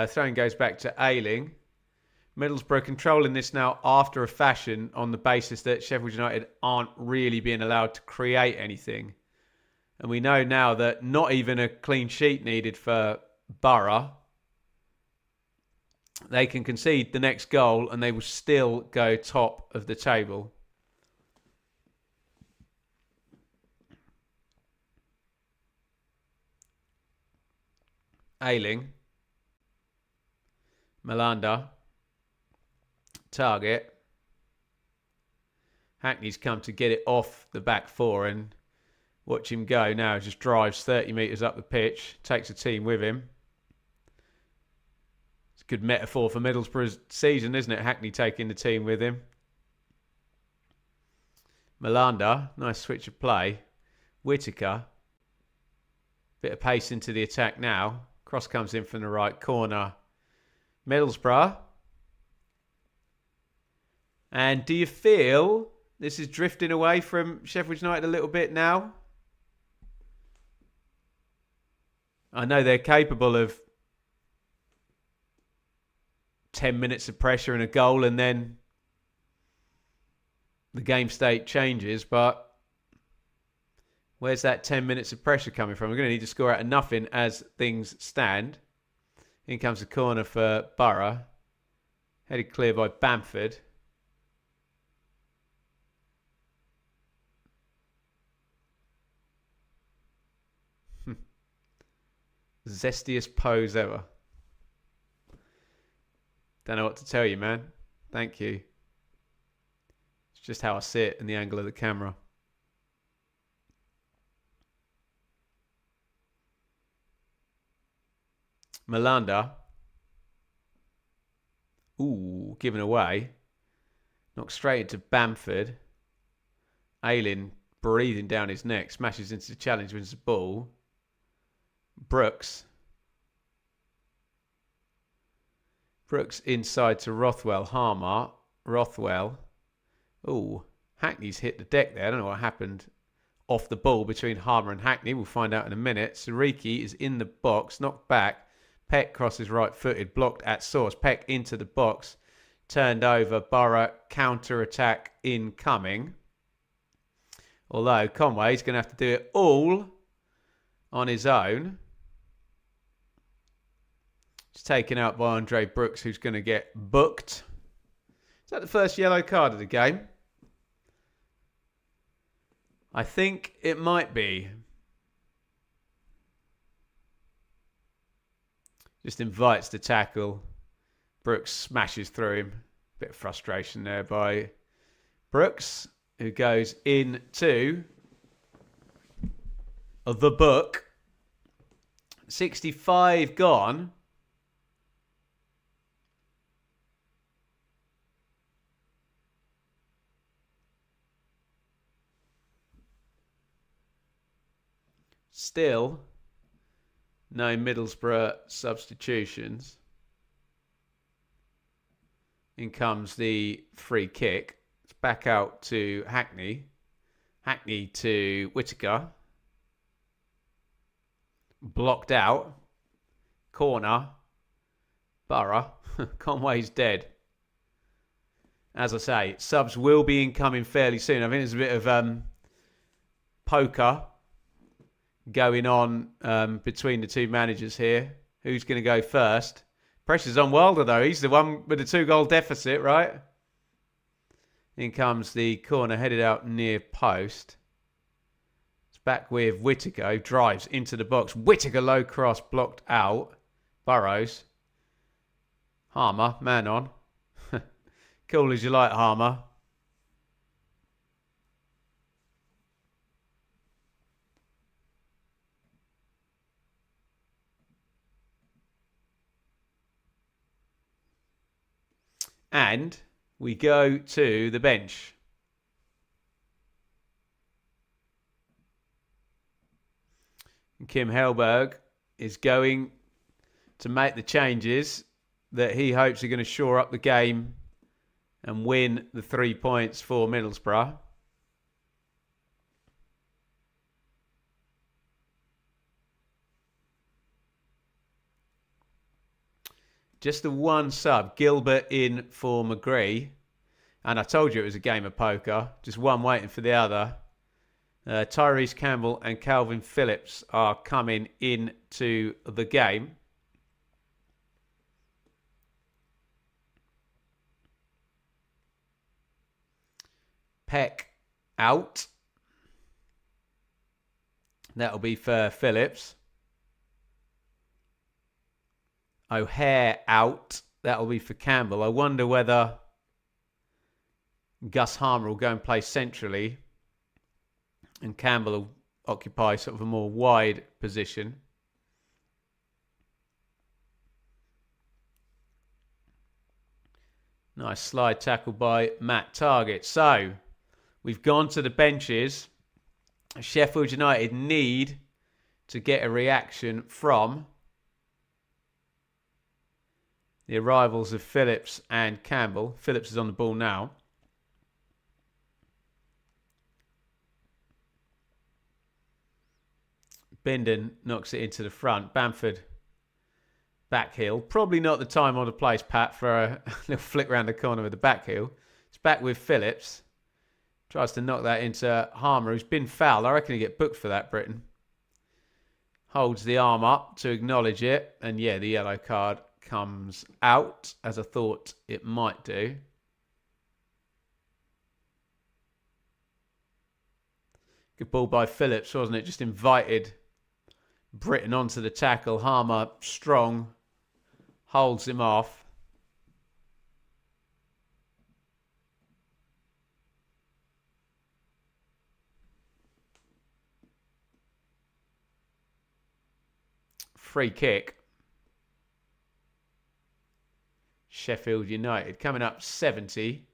Throwing goes back to Ayling. Middlesbrough controlling this now after a fashion on the basis that Sheffield United aren't really being allowed to create anything. And we know now that not even a clean sheet needed for Boro. They can concede the next goal and they will still go top of the table. Ayling. Malanda. Target. Hackney's come to get it off the back four and watch him go now. Just drives 30 metres up the pitch. Takes a team with him. It's a good metaphor for Middlesbrough's season, isn't it? Hackney taking the team with him. Malanda. Nice switch of play. Whittaker. Bit of pace into the attack now. Cross comes in from the right corner. Middlesbrough. And do you feel this is drifting away from Sheffield United a little bit now? I know they're capable of 10 minutes of pressure and a goal and then the game state changes, but where's that 10 minutes of pressure coming from? We're going to need to score out of nothing as things stand. In comes the corner for Boro. Headed clear by Bamford. Zestiest pose ever. Don't know what to tell you, man. Thank you. It's just how I see it in the angle of the camera. Malanda. Ooh, given away. Knocked straight into Bamford. Ayling breathing down his neck. Smashes into the challenge, wins the ball. Brooks. Brooks inside to Rothwell. Harmer. Rothwell. Ooh. Hackney's hit the deck there. I don't know what happened off the ball between Harmer and Hackney. We'll find out in a minute. Sariki is in the box, knocked back. Peck crosses right-footed, blocked at source. Peck into the box, turned over. Boro counter-attack incoming. Although Conway's going to have to do it all on his own. It's taken out by Andre Brooks, who's going to get booked. Is that the first yellow card of the game? I think it might be. Just invites the tackle. Brooks smashes through him. Bit of frustration there by Brooks, who goes into the book. 65 gone. Still, no Middlesbrough substitutions. In comes the free kick. It's back out to Hackney. Hackney to Whittaker. Blocked out. Corner. Boro. Conway's dead. As I say, subs will be incoming fairly soon. I think there's a bit of poker going on between the two managers here. Who's going to go first? Pressure's on Wilder, though. He's the one with the 2-goal deficit, right? In comes the corner, headed out near post. It's back with Whittaker, who drives into the box. Whittaker, low cross, blocked out. Burrows. Harmer, man on. Cool as you like, Harmer. And we go to the bench. Kim Hellberg is going to make the changes that he hopes are going to shore up the game and win the 3 points for Middlesbrough. Just the one sub. Gilbert in for McGree. And I told you it was a game of poker. Just one waiting for the other. Tyrese Campbell and Calvin Phillips are coming into the game. Peck out. That'll be for Phillips. O'Hare out. That'll be for Campbell. I wonder whether Gus Harmer will go and play centrally and Campbell will occupy sort of a more wide position. Nice slide tackle by Matt Target. So, we've gone to the benches. Sheffield United need to get a reaction from the arrivals of Phillips and Campbell. Phillips is on the ball now. Bindon knocks it into the front. Bamford back heel. Probably not the time or the place, Pat, for a little flick around the corner with the back heel. It's back with Phillips. Tries to knock that into Harmer, who's been fouled. I reckon he'll get booked for that, Britain. Holds the arm up to acknowledge it. And yeah, the yellow card comes out, as I thought it might do. Good ball by Phillips, wasn't it? Just invited Britain onto the tackle. Harmer, strong, holds him off. Free kick. Sheffield United coming up 70.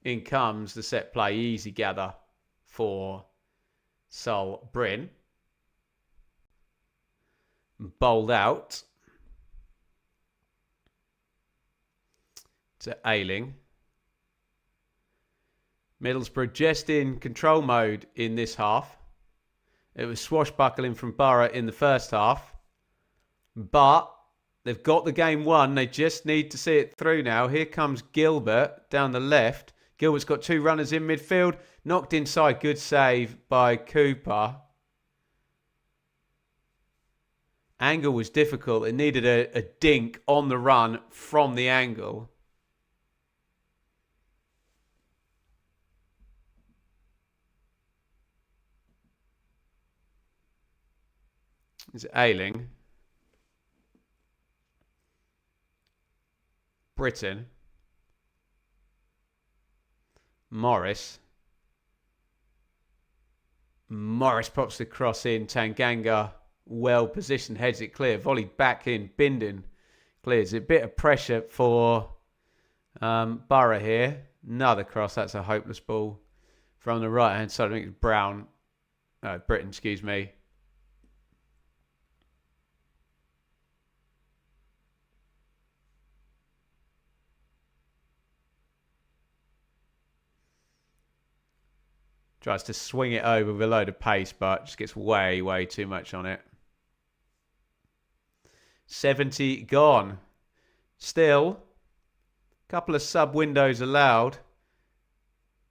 In comes the set play easy gather for Sol Bryn. Bowled out to Ayling. Middlesbrough just in control mode in this half. It was swashbuckling from Boro in the first half. But they've got the game won. They just need to see it through now. Here comes Gilbert down the left. Gilbert's got 2 runners in midfield. Knocked inside. Good save by Cooper. Angle was difficult. It needed a dink on the run from the angle. It's Ayling. Britton. Morris. Morris pops the cross in. Tanganga well positioned, heads it clear. Volleyed back in. Bindon clears. A bit of pressure for Boro here. Another cross. That's a hopeless ball from the right hand side. I think it's Britton, excuse me. Tries to swing it over with a load of pace, but just gets way, way too much on it. 70 gone. Still, a couple of sub windows allowed.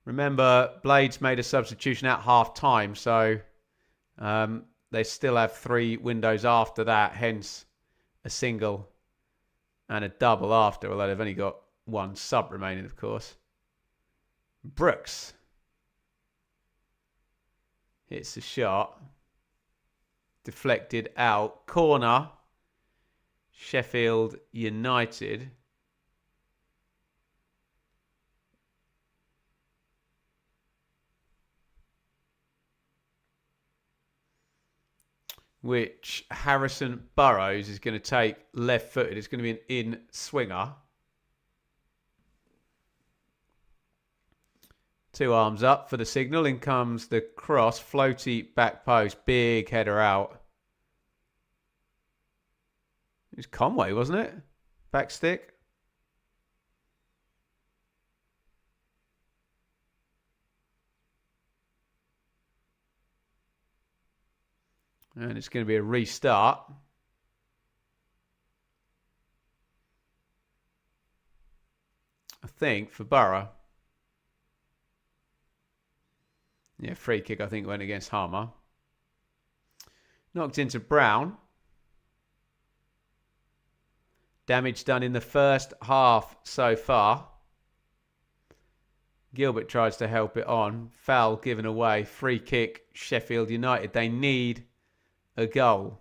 Remember, Blades made a substitution at half time, so they still have 3 windows after that, hence a single and a double after, although they've only got 1 sub remaining, of course. Brooks hits the shot. Deflected out. Corner. Sheffield United. Which Harrison Burrows is going to take left-footed. It's going to be an in-swinger. 2 arms up for the signal. In comes the cross. Floaty back post. Big header out. It was Conway, wasn't it? Back stick. And it's going to be a restart. I think for Boro. Yeah, free kick, I think, went against Harmer. Knocked into Brown. Damage done in the first half so far. Gilbert tries to help it on. Foul given away. Free kick, Sheffield United. They need a goal.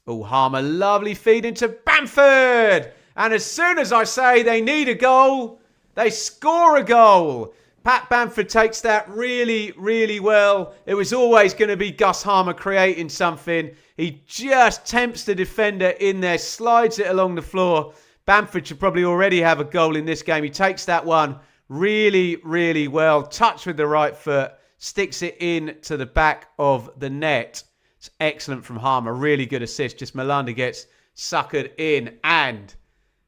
Oh, Harmer, lovely feed into Bamford. And as soon as I say they need a goal, they score a goal. Pat Bamford takes that really, really well. It was always going to be Gus Harmer creating something. He just tempts the defender in there, slides it along the floor. Bamford should probably already have a goal in this game. He takes that one really, really well. Touch with the right foot. Sticks it in to the back of the net. It's excellent from Harmer. Really good assist. Just Malanda gets suckered in. And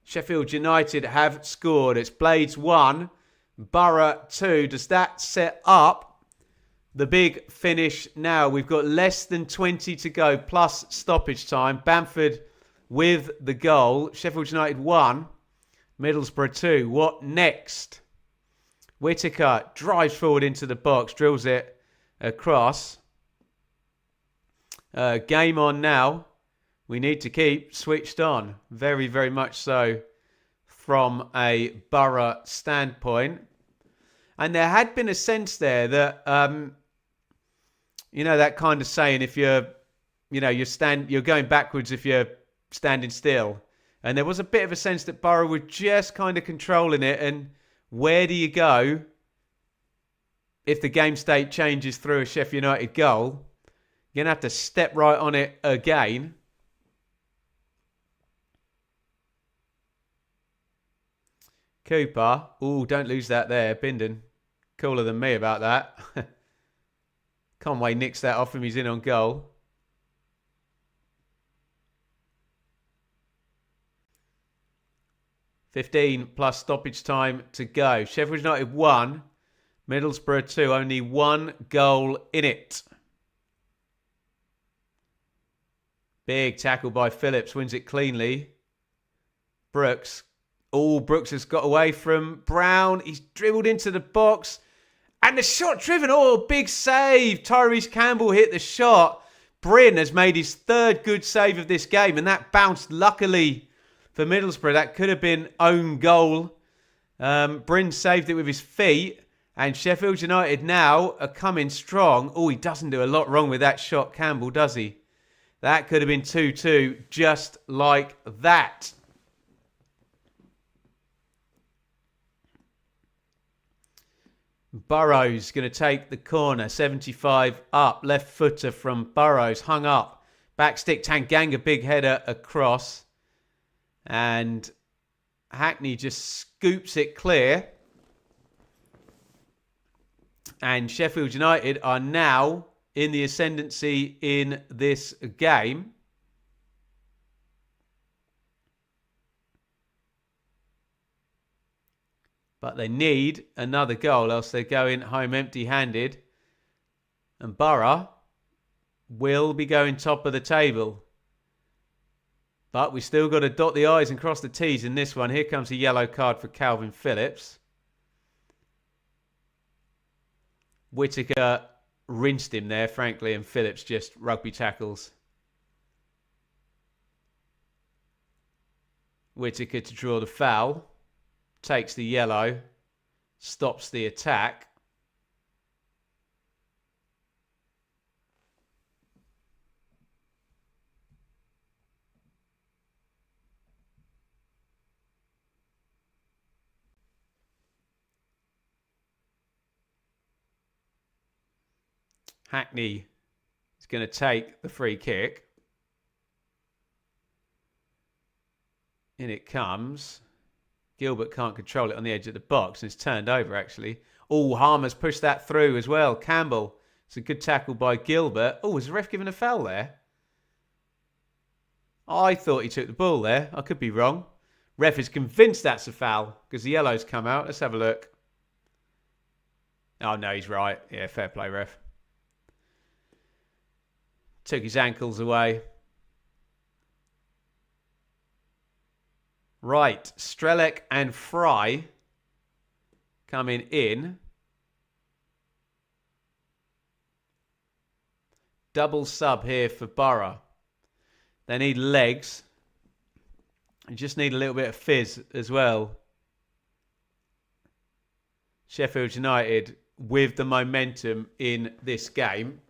Sheffield United have scored. It's Blades 1. Boro 2. Does that set up the big finish now? We've got less than 20 to go plus stoppage time. Bamford with the goal. Sheffield United 1. Middlesbrough 2. What next? Whittaker drives forward into the box. Drills it across. Game on now. We need to keep switched on. Very, very much so. From a Boro standpoint. And there had been a sense there that, that kind of saying, if you're going backwards if you're standing still. And there was a bit of a sense that Boro were just kind of controlling it. And where do you go if the game state changes through a Sheffield United goal? You're going to have to step right on it again. Cooper. Oh, don't lose that there. Bindon cooler than me about that. Conway nicks that off him. He's in on goal. $15 plus stoppage time to go. Sheffield United 1, Middlesbrough 2. Only one goal in it. Big tackle by Phillips. Wins it cleanly. Brooks. Oh, Brooks has got away from Brown. He's dribbled into the box. And the shot driven. Oh, big save. Tyrese Campbell hit the shot. Bryn has made his third good save of this game. And that bounced luckily for Middlesbrough. That could have been own goal. Bryn saved it with his feet. And Sheffield United now are coming strong. Oh, he doesn't do a lot wrong with that shot, Campbell, does he? That could have been 2-2 just like that. Burrows going to take the corner. 75 up. Left footer from Burrows. Hung up. Back stick. Tanganga, big header across. And Hackney just scoops it clear. And Sheffield United are now in the ascendancy in this game. But they need another goal, else they're going home empty-handed. And Boro will be going top of the table. But we still got to dot the I's and cross the T's in this one. Here comes a yellow card for Calvin Phillips. Whittaker rinsed him there, frankly, and Phillips just rugby tackles. Whittaker to draw the foul. Takes the yellow. Stops the attack. Hackney is going to take the free kick. In it comes. Gilbert can't control it on the edge of the box and it's turned over, actually. Oh, Harmer's pushed that through as well. Campbell. It's a good tackle by Gilbert. Oh, was the ref giving a foul there? I thought he took the ball there. I could be wrong. Ref is convinced that's a foul because the yellow's come out. Let's have a look. Oh, no, he's right. Yeah, fair play, ref. Took his ankles away. Right, Strelec and Fry coming in. Double sub here for Boro. They need legs. You just need a little bit of fizz as well. Sheffield United with the momentum in this game.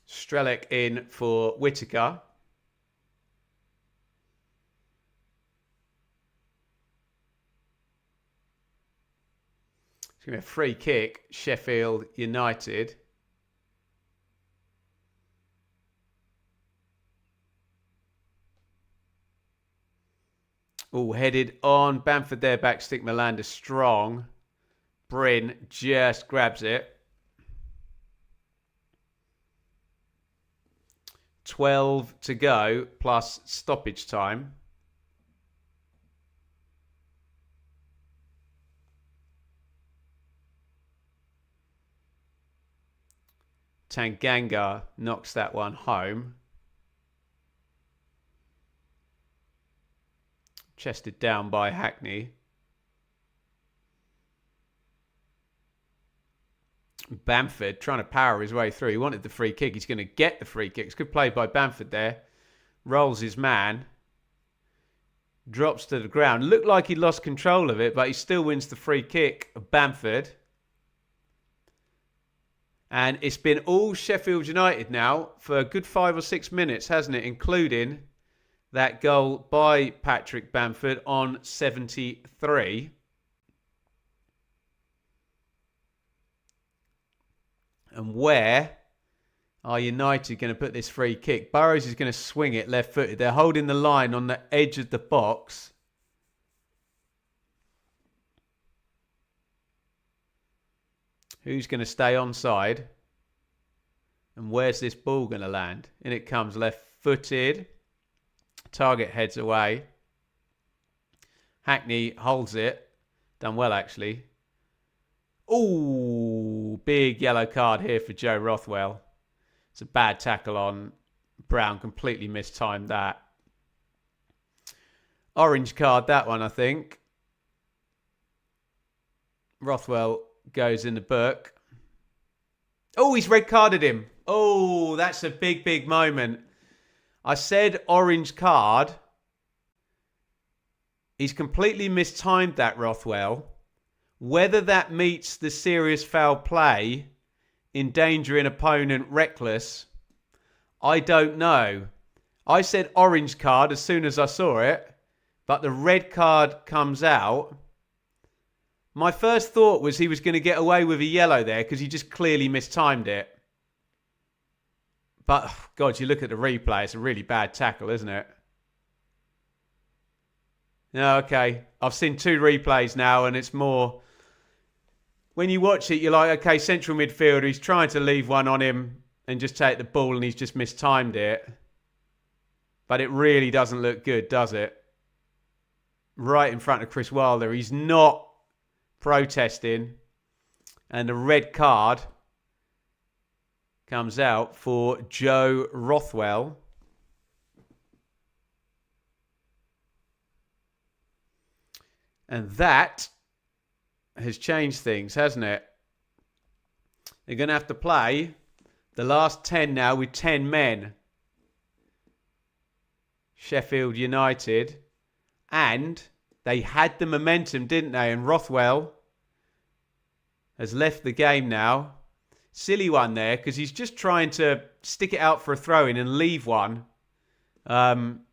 Strelec in for Whittaker. It's going to be a free kick, Sheffield United. Oh, headed on. Bamford there, back stick. Melanda strong. Bryn just grabs it. 12 to go, plus stoppage time. Tanganga knocks that one home. Chested down by Hackney. Bamford trying to power his way through. He wanted the free kick. He's going to get the free kick. It's good play by Bamford there. Rolls his man. Drops to the ground. Looked like he lost control of it, but he still wins the free kick. Bamford. And it's been all Sheffield United now for a good 5 or 6 minutes, hasn't it? Including that goal by Patrick Bamford on 73. And where are United going to put this free kick? Burrows is going to swing it left-footed. They're holding the line on the edge of the box. Who's going to stay onside? And where's this ball going to land? In it comes left-footed. Target heads away. Hackney holds it. Done well, actually. Ooh, big yellow card here for Joe Rothwell. It's a bad tackle on Brown. Completely mistimed that. Orange card, that one, I think. Rothwell goes in the book. Oh, he's red carded him. Oh, that's a big, big moment. I said orange card. He's completely mistimed that, Rothwell. Whether that meets the serious foul play, endangering opponent reckless, I don't know. I said orange card as soon as I saw it, but the red card comes out. My first thought was he was going to get away with a yellow there because he just clearly mistimed it. But, God, you look at the replay, it's a really bad tackle, isn't it? No, okay. I've seen 2 replays now, and it's more... When you watch it, you're like, okay, central midfielder, he's trying to leave one on him and just take the ball, and he's just mistimed it. But it really doesn't look good, does it? Right in front of Chris Wilder. He's not protesting. And the red card comes out for Joe Rothwell. And that has changed things, hasn't it? They're going to have to play the last 10 now with 10 men. Sheffield United. And they had the momentum, didn't they? And Rothwell has left the game now. Silly one there, because he's just trying to stick it out for a throw-in and leave one on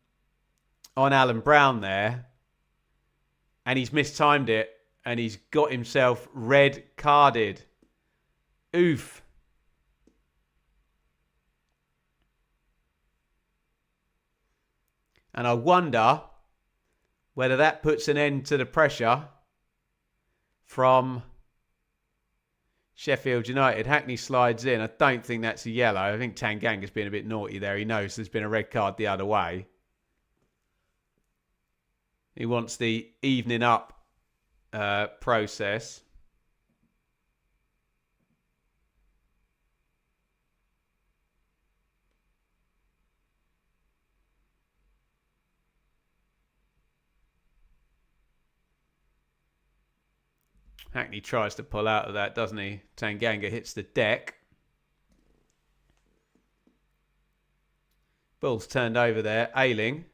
Alan Brown there. And he's mistimed it. And he's got himself red carded. Oof. And I wonder whether that puts an end to the pressure from Sheffield United. Hackney slides in. I don't think that's a yellow. I think Tanganga's been a bit naughty there. He knows there's been a red card the other way. He wants the evening up process. Hackney tries to pull out of that, doesn't he? Tanganga hits the deck. Ball's turned over there. Ayling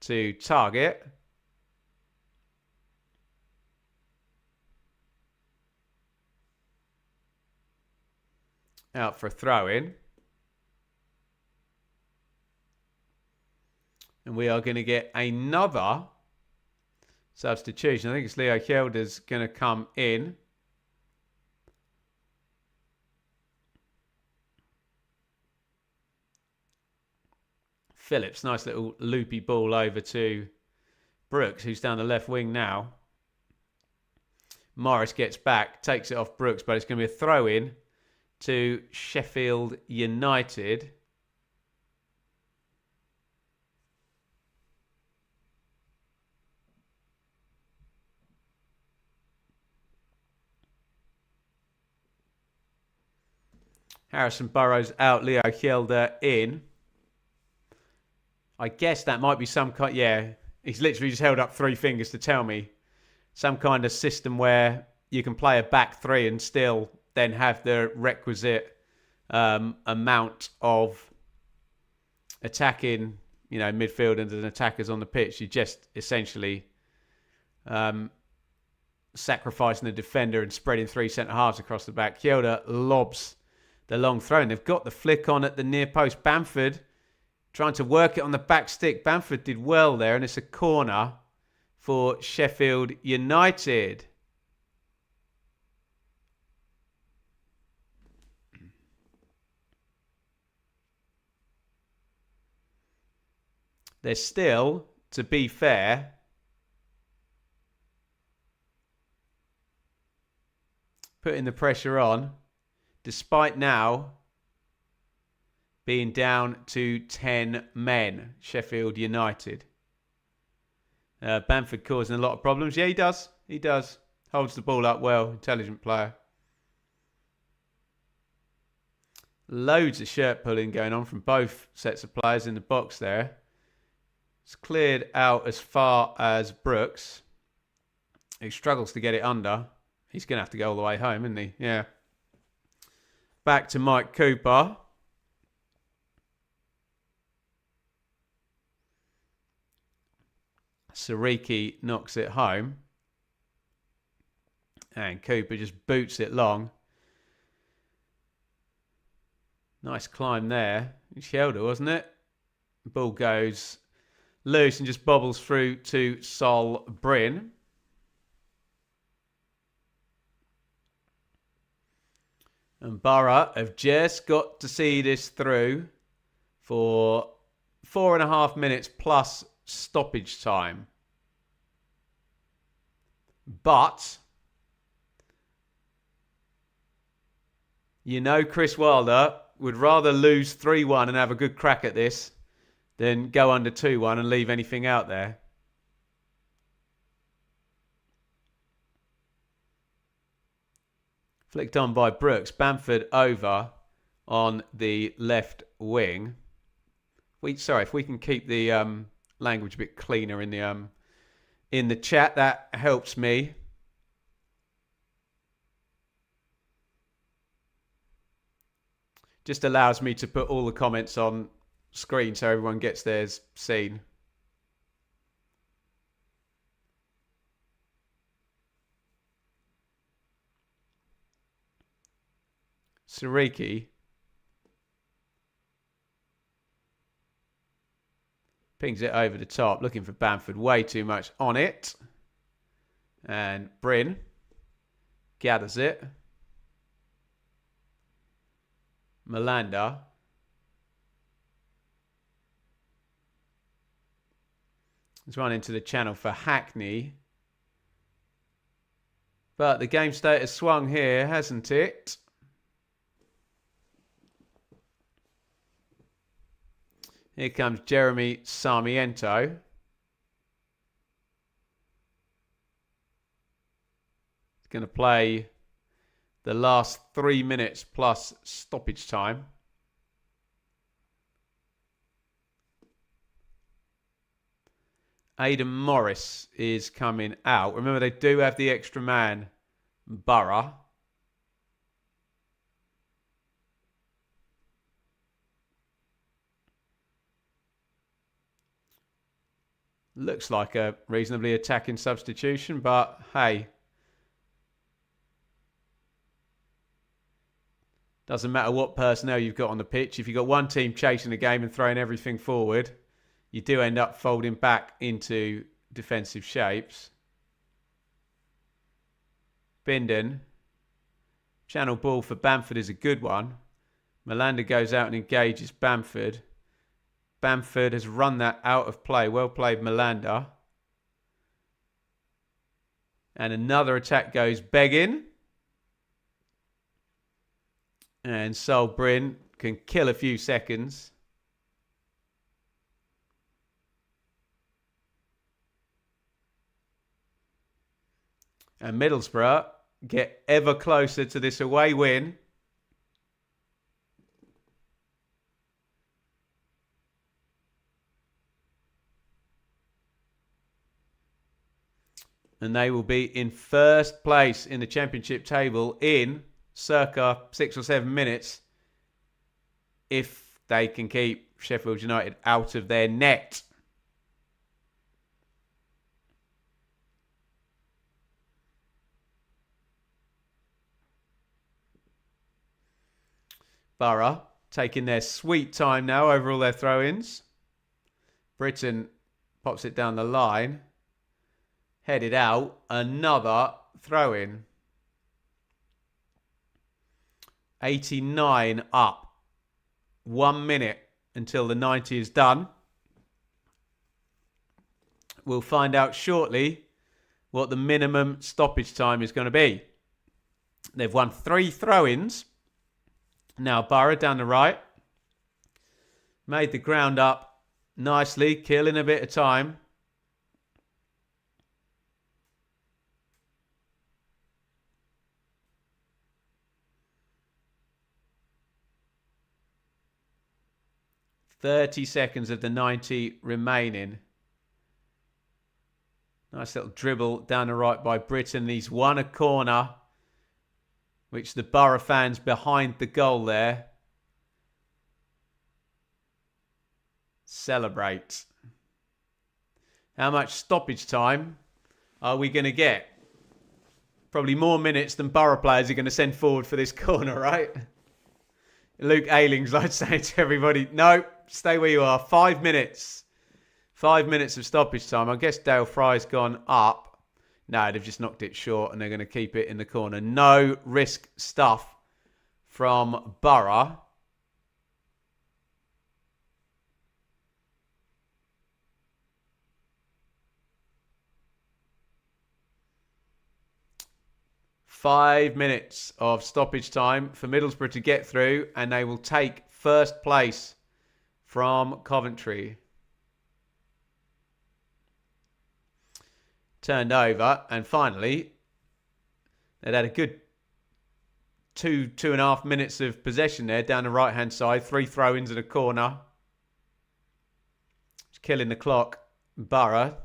to target. Out for a throw-in. And we are going to get another substitution. I think it's Leo Kjelda's going to come in. Phillips, nice little loopy ball over to Brooks, who's down the left wing now. Morris gets back, takes it off Brooks, but it's going to be a throw-in to Sheffield United. Harrison Burrows out, Leo Kjelda in. I guess that might be some kind... Yeah, he's literally just held up 3 fingers to tell me. Some kind of system where you can play a back 3 and still then have the requisite amount of attacking, midfielders and attackers on the pitch. You just essentially sacrificing the defender and spreading 3 centre-halves across the back. Kjelda lobs the long throw, and they've got the flick on at the near post. Bamford Trying to work it on the back stick. Bamford did well there, and it's a corner for Sheffield United. They're still, to be fair, putting the pressure on, despite now being down to 10 men, Sheffield United. Bamford causing a lot of problems. Yeah, he does. He does. Holds the ball up well. Intelligent player. Loads of shirt pulling going on from both sets of players in the box there. It's cleared out as far as Brooks. He struggles to get it under. He's going to have to go all the way home, isn't he? Yeah. Back to Mike Cooper. Sariki knocks it home. And Cooper just boots it long. Nice climb there. Shelder, wasn't it? Ball goes loose and just bobbles through to Sol Bryn. And Boro have just got to see this through for 4.5 minutes plus stoppage time. But you know Chris Wilder would rather lose 3-1 and have a good crack at this than go under 2-1 and leave anything out there. Flicked on by Brooks. Bamford over on the left wing. If we can keep the language a bit cleaner in the chat, that helps me. Just allows me to put all the comments on screen so everyone gets theirs seen. Sariki pings it over the top, looking for Bamford. Way too much on it. And Bryn gathers it. Malanda. He's run into the channel for Hackney. But the game state has swung here, hasn't it? Here comes Jeremy Sarmiento. He's going to play the last 3 minutes plus stoppage time. Aidan Morris is coming out. Remember, they do have the extra man, Boro. Looks like a reasonably attacking substitution, but hey. Doesn't matter what personnel you've got on the pitch. If you've got one team chasing the game and throwing everything forward, you do end up folding back into defensive shapes. Bindon. Channel ball for Bamford is a good one. Malanda goes out and engages Bamford. Bamford has run that out of play. Well played, Malanda. And another attack goes begging. And Sol Bryn can kill a few seconds. And Middlesbrough get ever closer to this away win. And they will be in first place in the Championship table in circa 6 or 7 minutes if they can keep Sheffield United out of their net. Boro taking their sweet time now over all their throw-ins. Britain pops it down the line. Headed out. Another throw-in. 89 up. 1 minute until the 90 is done. We'll find out shortly what the minimum stoppage time is going to be. They've won 3 throw-ins. Now Boro down the right. Made the ground up nicely, killing a bit of time. "30 seconds of the 90 remaining." Nice little dribble down the right by Britain. He's won a corner, which the Boro fans behind the goal there celebrate. How much stoppage time are we going to get? Probably more minutes than Boro players are going to send forward for this corner, right? Luke Ayling's like saying to everybody, no, stay where you are. 5 minutes. 5 minutes of stoppage time. I guess Dale Fry's gone up. No, they've just knocked it short and they're going to keep it in the corner. No risk stuff from Boro. Five minutes of stoppage time for Middlesbrough to get through, and they will take first place from Coventry. Turned over, and finally, they'd had a good 2.5 minutes of possession there down the right-hand side. 3 throw-ins and a corner. It's killing the clock. Boro.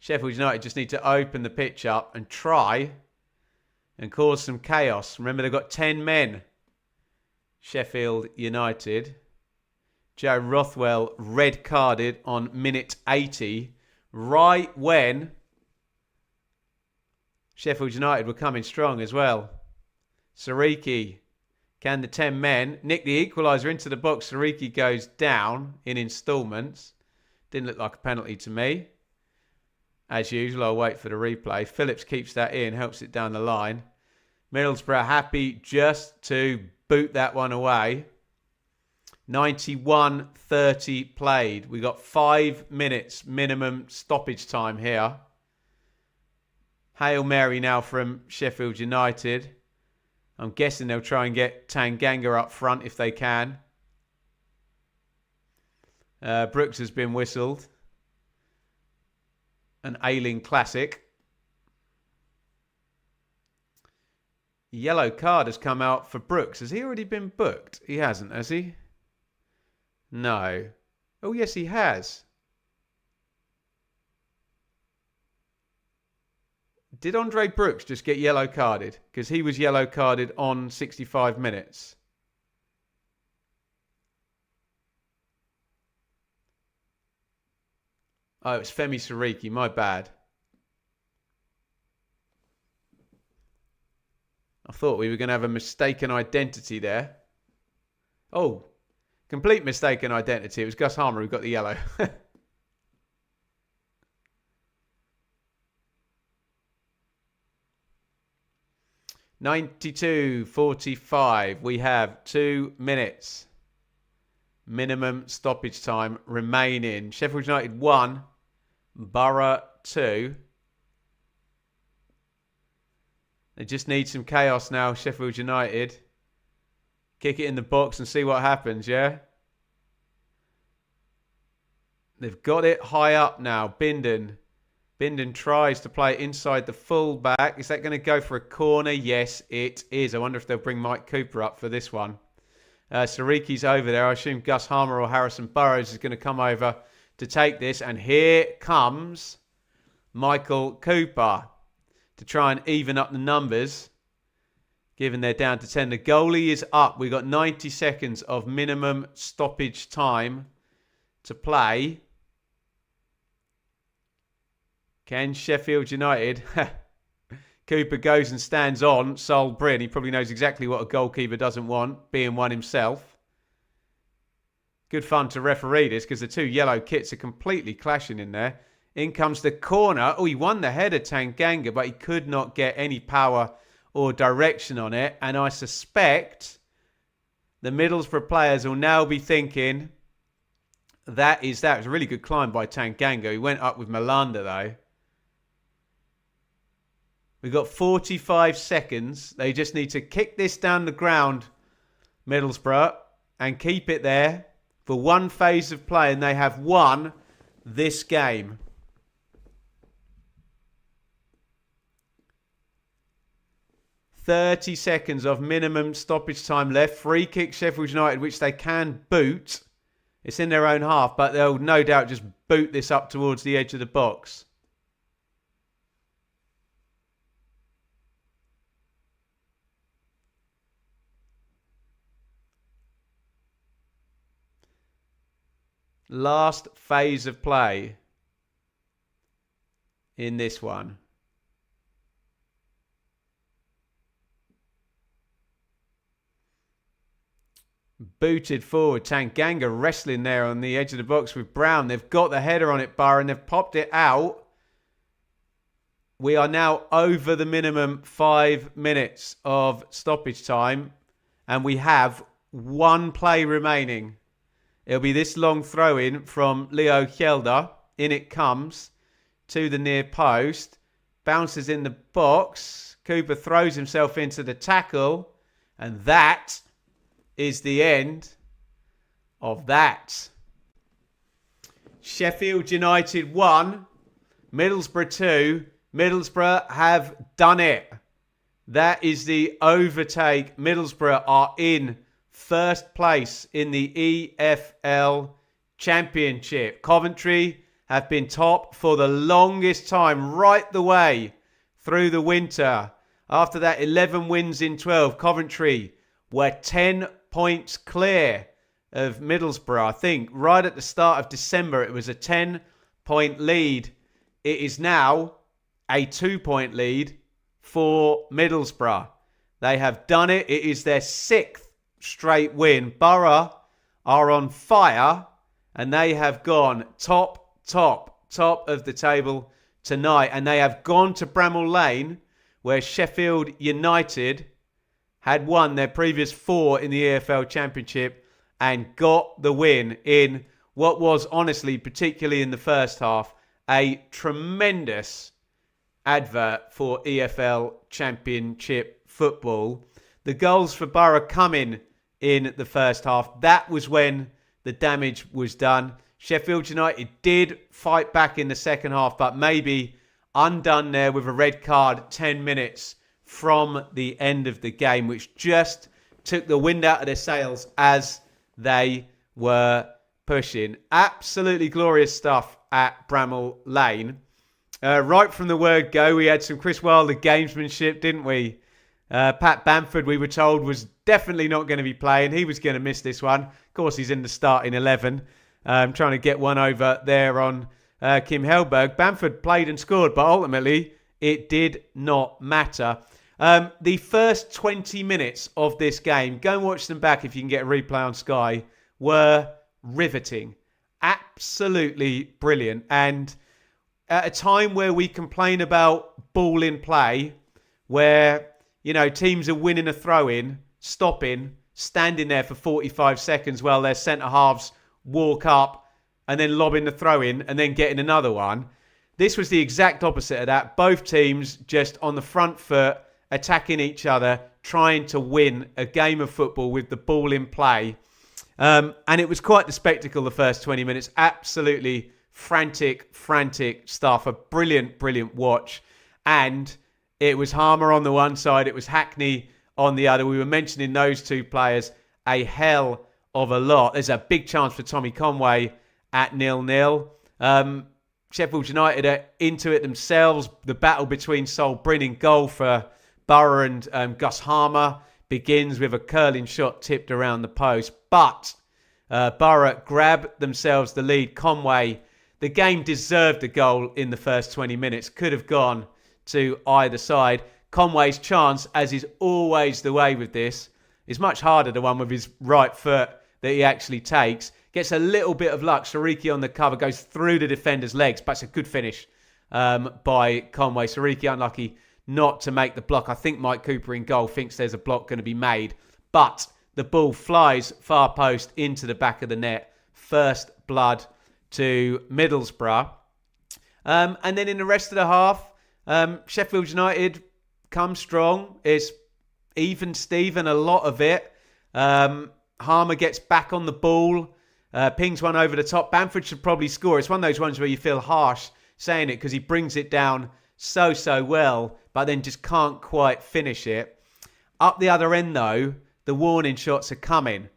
Sheffield United just need to open the pitch up and try and cause some chaos. Remember, they've got 10 men. Sheffield United. Joe Rothwell red-carded on minute 80. Right when Sheffield United were coming strong as well. Sariki, can the 10 men nick the equaliser into the box? Sariki goes down in instalments. Didn't look like a penalty to me. As usual, I'll wait for the replay. Phillips keeps that in, helps it down the line. Middlesbrough happy just to boot that one away. 91:30 played. We got 5 minutes minimum stoppage time here. Hail Mary now from Sheffield United. I'm guessing they'll try and get Tanganga up front if they can. Brooks has been whistled. An Ayling classic. Yellow card has come out for Brooks. Has he already been booked? He hasn't, has he? No. Oh, yes, he has. Did Andre Brooks just get yellow carded? Because he was yellow carded on 65 minutes. Oh, it's Femi Sariki. My bad. I thought we were going to have a mistaken identity there. Oh, complete mistaken identity. It was Gus Harmer who got the yellow. 92:45. We have 2 minutes. Minimum stoppage time remaining. Sheffield United 1. Boro 2. They just need some chaos now, Sheffield United. Kick it in the box and see what happens, yeah? They've got it high up now. Bindon tries to play inside the full-back. Is that going to go for a corner? Yes, it is. I wonder if they'll bring Mike Cooper up for this one. Sariki's over there. I assume Gus Harmer or Harrison Burrows is going to come over to take this. And here comes Michael Cooper to try and even up the numbers, given they're down to 10. The goalie is up. We've got 90 seconds of minimum stoppage time to play. Can Sheffield United Cooper goes and stands on Sol Brynn. He probably knows exactly what a goalkeeper doesn't want, being one himself. Good fun to referee this because the two yellow kits are completely clashing in there. In comes the corner. Oh, he won the header, Tanganga, but he could not get any power or direction on it. And I suspect the Middlesbrough players will now be thinking that was a really good climb by Tanganga. He went up with Malanda, though. We've got 45 seconds. They just need to kick this down the ground, Middlesbrough, and keep it there for one phase of play, and they have won this game. "30 seconds of minimum stoppage time left. Free kick Sheffield United, which they can boot. It's in their own half, but they'll no doubt just boot this up towards the edge of the box. Last phase of play in this one. Booted forward. Tanganga wrestling there on the edge of the box with Brown. They've got the header on it, Boro, and they've popped it out. We are now over the minimum 5 minutes of stoppage time, and we have one play remaining. It'll be this long throw-in from Leo Kjelder. In it comes to the near post. Bounces in the box. Cooper throws himself into the tackle. And that is the end of that. Sheffield United 1. Middlesbrough 2. Middlesbrough have done it. That is the overtake. Middlesbrough are in first place in the EFL Championship. Coventry have been top for the longest time, right the way through the winter. After that 11 wins in 12, Coventry were 10 points clear of Middlesbrough. I think right at the start of December, it was a 10-point lead. It is now a 2-point lead for Middlesbrough. They have done it. It is their 6th straight win. Boro are on fire, and they have gone top of the table tonight. And they have gone to Bramall Lane, where Sheffield United had won their previous 4 in the EFL Championship and got the win in what was honestly, particularly in the first half, a tremendous advert for EFL Championship football. The goals for Boro coming in the first half. That was when the damage was done. Sheffield United did fight back in the second half, but maybe undone there with a red card 10 minutes from the end of the game, which just took the wind out of their sails as they were pushing. Absolutely glorious stuff at Bramall Lane. Right from the word go, we had some Chris Wilder gamesmanship, didn't we? Pat Bamford, we were told, was definitely not going to be playing. He was going to miss this one. Of course, he's in the starting 11. Trying to get one over there on Kim Hellberg. Bamford played and scored, but ultimately it did not matter. The first 20 minutes of this game, go and watch them back if you can get a replay on Sky, were riveting. Absolutely brilliant. And at a time where we complain about ball in play, where, you know, teams are winning a throw-in, stopping, standing there for 45 seconds while their centre-halves walk up and then lobbing the throw-in and then getting another one. This was the exact opposite of that. Both teams just on the front foot, attacking each other, trying to win a game of football with the ball in play. And it was quite the spectacle the first 20 minutes. Absolutely frantic stuff. A brilliant watch. And it was Harmer on the one side. It was Hackney on the other. We were mentioning those two players a hell of a lot. There's a big chance for Tommy Conway at 0-0. Sheffield United are into it themselves. The battle between Sol Brynn in goal for Boro and Gus Harmer begins with a curling shot tipped around the post. But Boro grab themselves the lead. Conway, the game deserved a goal in the first 20 minutes. Could have gone to either side. Conway's chance, as is always the way with this, is much harder, the one with his right foot that he actually takes. Gets a little bit of luck. Sariki on the cover goes through the defender's legs, but it's a good finish by Conway. Sariki unlucky not to make the block. I think Mike Cooper in goal thinks there's a block going to be made, but the ball flies far post into the back of the net. First blood to Middlesbrough. And then in the rest of the half, Sheffield United come strong. It's even Steven, a lot of it. Harmer gets back on the ball, pings one over the top. Bamford should probably score. It's one of those ones where you feel harsh saying it because he brings it down so well, but then just can't quite finish it. Up the other end, though, the warning shots are coming,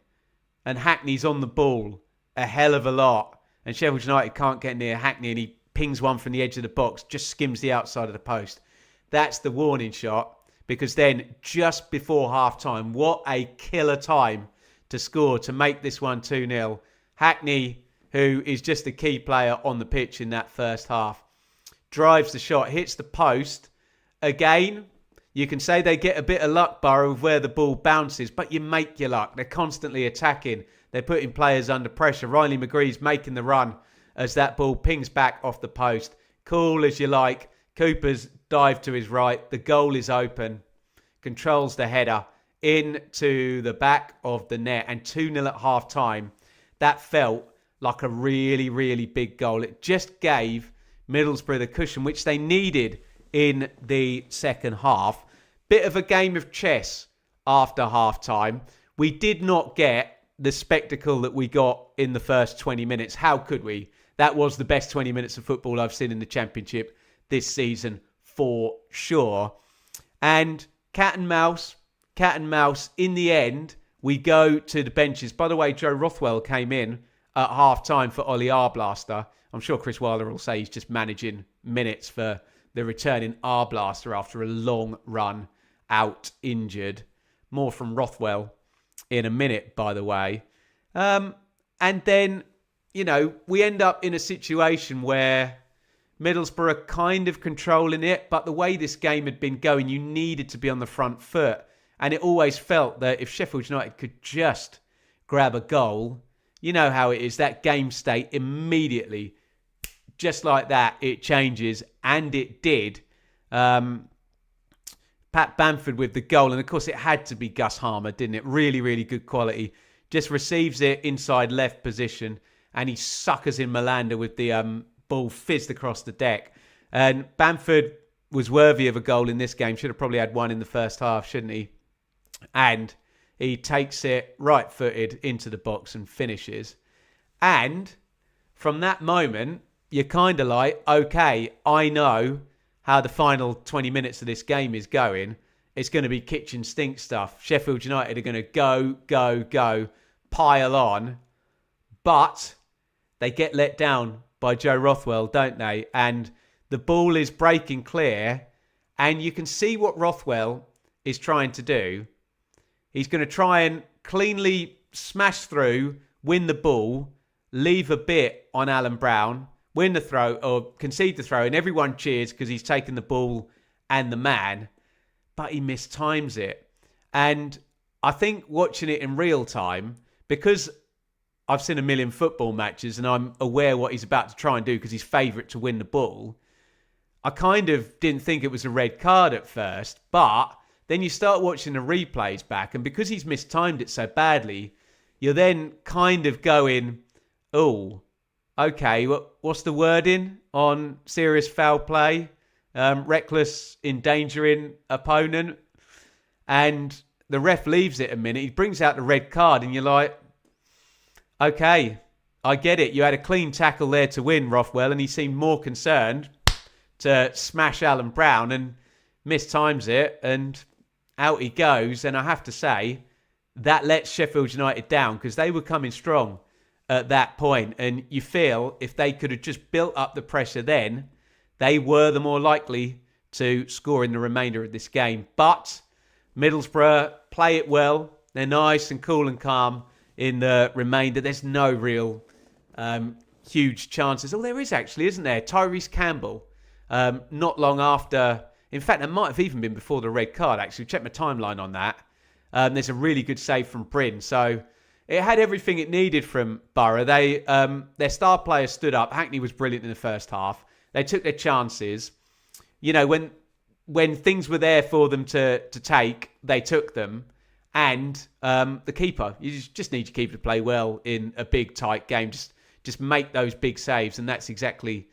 and Hackney's on the ball a hell of a lot. And Sheffield United can't get near Hackney, and he pings one from the edge of the box, just skims the outside of the post. That's the warning shot, because then just before half-time, what a killer time to score to make this one 2-0. Hackney, who is just the key player on the pitch in that first half, drives the shot, hits the post. Again, you can say they get a bit of luck, Boro, of where the ball bounces, but you make your luck. They're constantly attacking. They're putting players under pressure. Riley McGree's making the run as that ball pings back off the post. Cool as you like. Cooper's dive to his right. The goal is open. Controls the header into the back of the net. And 2-0 at half-time. That felt like a really, really big goal. It just gave Middlesbrough the cushion, which they needed in the second half. Bit of a game of chess after half-time. We did not get the spectacle that we got in the first 20 minutes. How could we? That was the best 20 minutes of football I've seen in the Championship this season for sure. And cat and mouse. In the end, we go to the benches. By the way, Joe Rothwell came in at half-time for Ollie Arblaster. I'm sure Chris Wilder will say he's just managing minutes for the returning Arblaster after a long run out injured. More from Rothwell in a minute, by the way. And then, we end up in a situation where Middlesbrough are kind of controlling it, but the way this game had been going, you needed to be on the front foot. And it always felt that if Sheffield United could just grab a goal, you know how it is, that game state immediately, just like that, it changes. And it did. Pat Bamford with the goal. And of course, it had to be Gus Harmer, didn't it? Really, really good quality. Just receives it inside left position. And he suckers in Malanda with the ball fizzed across the deck. And Bamford was worthy of a goal in this game. Should have probably had one in the first half, shouldn't he? And he takes it right-footed into the box and finishes. And from that moment, you're kind of like, okay, I know how the final 20 minutes of this game is going. It's going to be kitchen sink stuff. Sheffield United are going to go, pile on. But they get let down by Joe Rothwell, don't they? And the ball is breaking clear. And you can see what Rothwell is trying to do. He's going to try and cleanly smash through, win the ball, leave a bit on Alan Brown, win the throw or concede the throw, and everyone cheers because he's taken the ball and the man, but he mistimes it. And I think watching it in real time, because I've seen a million football matches and I'm aware what he's about to try and do because he's favourite to win the ball, I kind of didn't think it was a red card at first, but then you start watching the replays back, and because he's mistimed it so badly, you're then kind of going, oh, okay, what's the wording on serious foul play? Reckless endangering opponent. And the ref leaves it a minute. He brings out the red card and you're like, okay, I get it. You had a clean tackle there to win, Rothwell, and he seemed more concerned to smash Alan Brown and mistimes it and out he goes. And I have to say, that lets Sheffield United down because they were coming strong at that point. And you feel if they could have just built up the pressure then, they were the more likely to score in the remainder of this game. But Middlesbrough play it well. They're nice and cool and calm in the remainder. There's no real huge chances. Oh, there is actually, isn't there? Tyrese Campbell, not long after In fact, it might have even been before the red card, actually. Check my timeline on that. There's a really good save from Bryn. So it had everything it needed from Boro. Their star player stood up. Hackney was brilliant in the first half. They took their chances. You know, when things were there for them to take, they took them. And the keeper, you just need your keeper to play well in a big, tight game. Just make those big saves. And that's exactly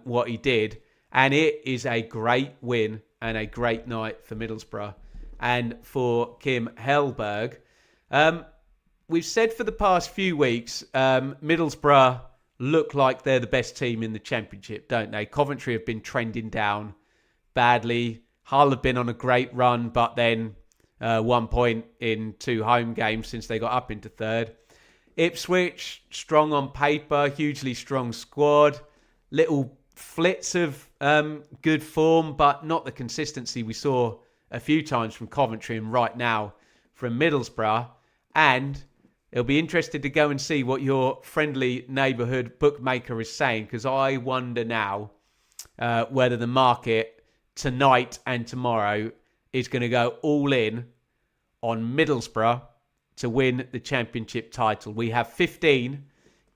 what he did. And it is a great win and a great night for Middlesbrough and for Kim Hellberg. We've said for the past few weeks, Middlesbrough look like they're the best team in the Championship, don't they? Coventry have been trending down badly. Hull have been on a great run, but then 1 point in 2 home games since they got up into third. Ipswich, strong on paper, hugely strong squad. Little flits of good form, but not the consistency we saw a few times from Coventry and right now from Middlesbrough. And it'll be interesting to go and see what your friendly neighbourhood bookmaker is saying, because I wonder now whether the market tonight and tomorrow is going to go all in on Middlesbrough to win the Championship title. We have 15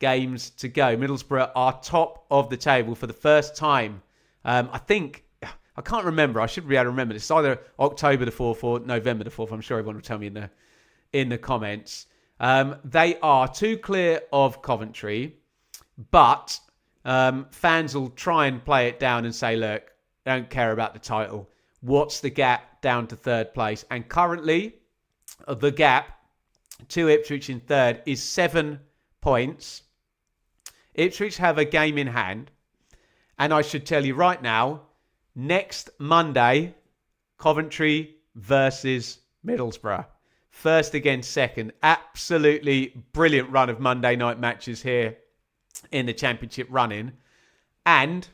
games to go. Middlesbrough are top of the table for the first time. I can't remember. I should be able to remember. It's either October the 4th or November the 4th. I'm sure everyone will tell me in the comments. They are 2 clear of Coventry, but fans will try and play it down and say, look, I don't care about the title. What's the gap down to third place? And currently, the gap to Ipswich in third is 7 points. Ipswich have a game in hand. And I should tell you right now, next Monday, Coventry versus Middlesbrough. First against second. Absolutely brilliant run of Monday night matches here in the Championship run-in. And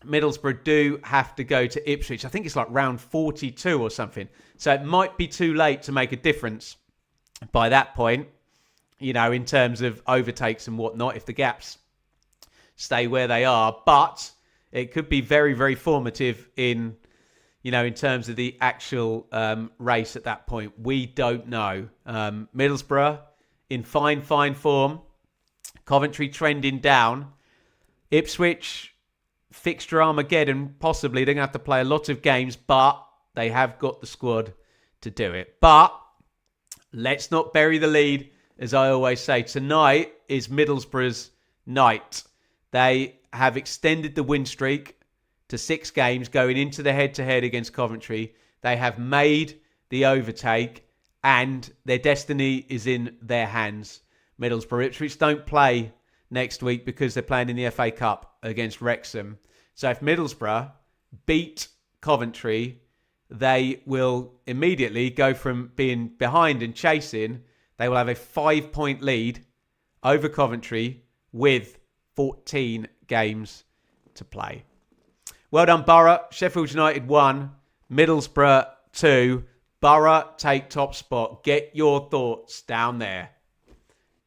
Middlesbrough do have to go to Ipswich. I think it's like round 42 or something. So it might be too late to make a difference by that point, you know, in terms of overtakes and whatnot, if the gaps stay where they are. But it could be very, very formative in, you know, in terms of the actual race at that point. We don't know. Middlesbrough in fine form. Coventry trending down. Ipswich, fixture Armageddon, possibly. They're going to have to play a lot of games, but they have got the squad to do it. But let's not bury the lead, as I always say. Tonight is Middlesbrough's night. They have extended the win streak to 6 games going into the head-to-head against Coventry. They have made the overtake and their destiny is in their hands. Middlesbrough. Ipswich don't play next week because they're playing in the FA Cup against Wrexham. So if Middlesbrough beat Coventry, they will immediately go from being behind and chasing. They will have a 5-point lead over Coventry with 14 games to play. Well done, Boro. Sheffield United 1, Middlesbrough 2. Boro take top spot. Get your thoughts down there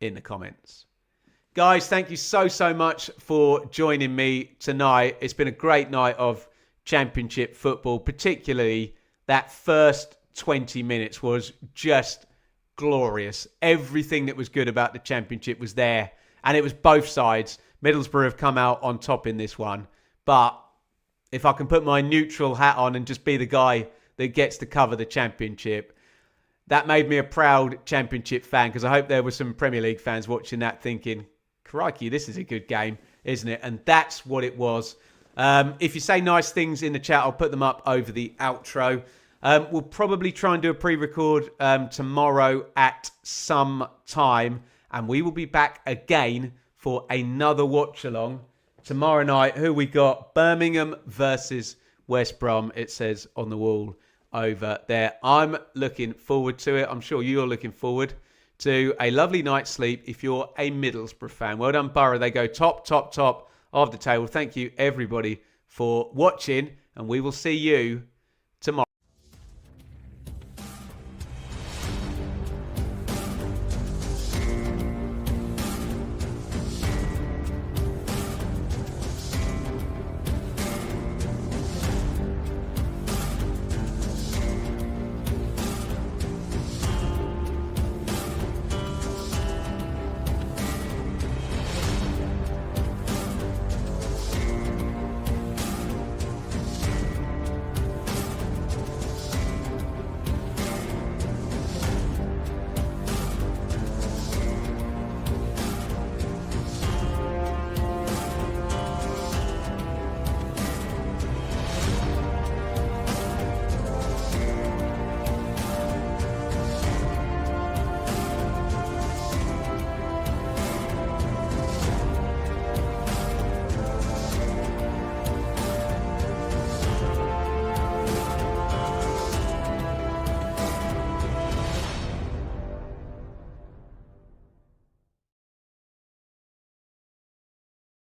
in the comments. Guys, thank you so much for joining me tonight. It's been a great night of Championship football, particularly that first 20 minutes was just glorious. Everything that was good about the Championship was there, and it was both sides. Middlesbrough have come out on top in this one, but if I can put my neutral hat on and just be the guy that gets to cover the Championship, that made me a proud Championship fan, because I hope there were some Premier League fans watching that thinking, crikey, this is a good game, isn't it? And that's what it was. If you say nice things in the chat, I'll put them up over the outro. We'll probably try and do a pre-record tomorrow at some time. And we will be back again for another watch-along. Tomorrow night, who we got? Birmingham versus West Brom, it says on the wall over there. I'm looking forward to it. I'm sure you're looking forward to a lovely night's sleep if you're a Middlesbrough fan. Well done, Boro. They go top of the table. Thank you, everybody, for watching. And we will see you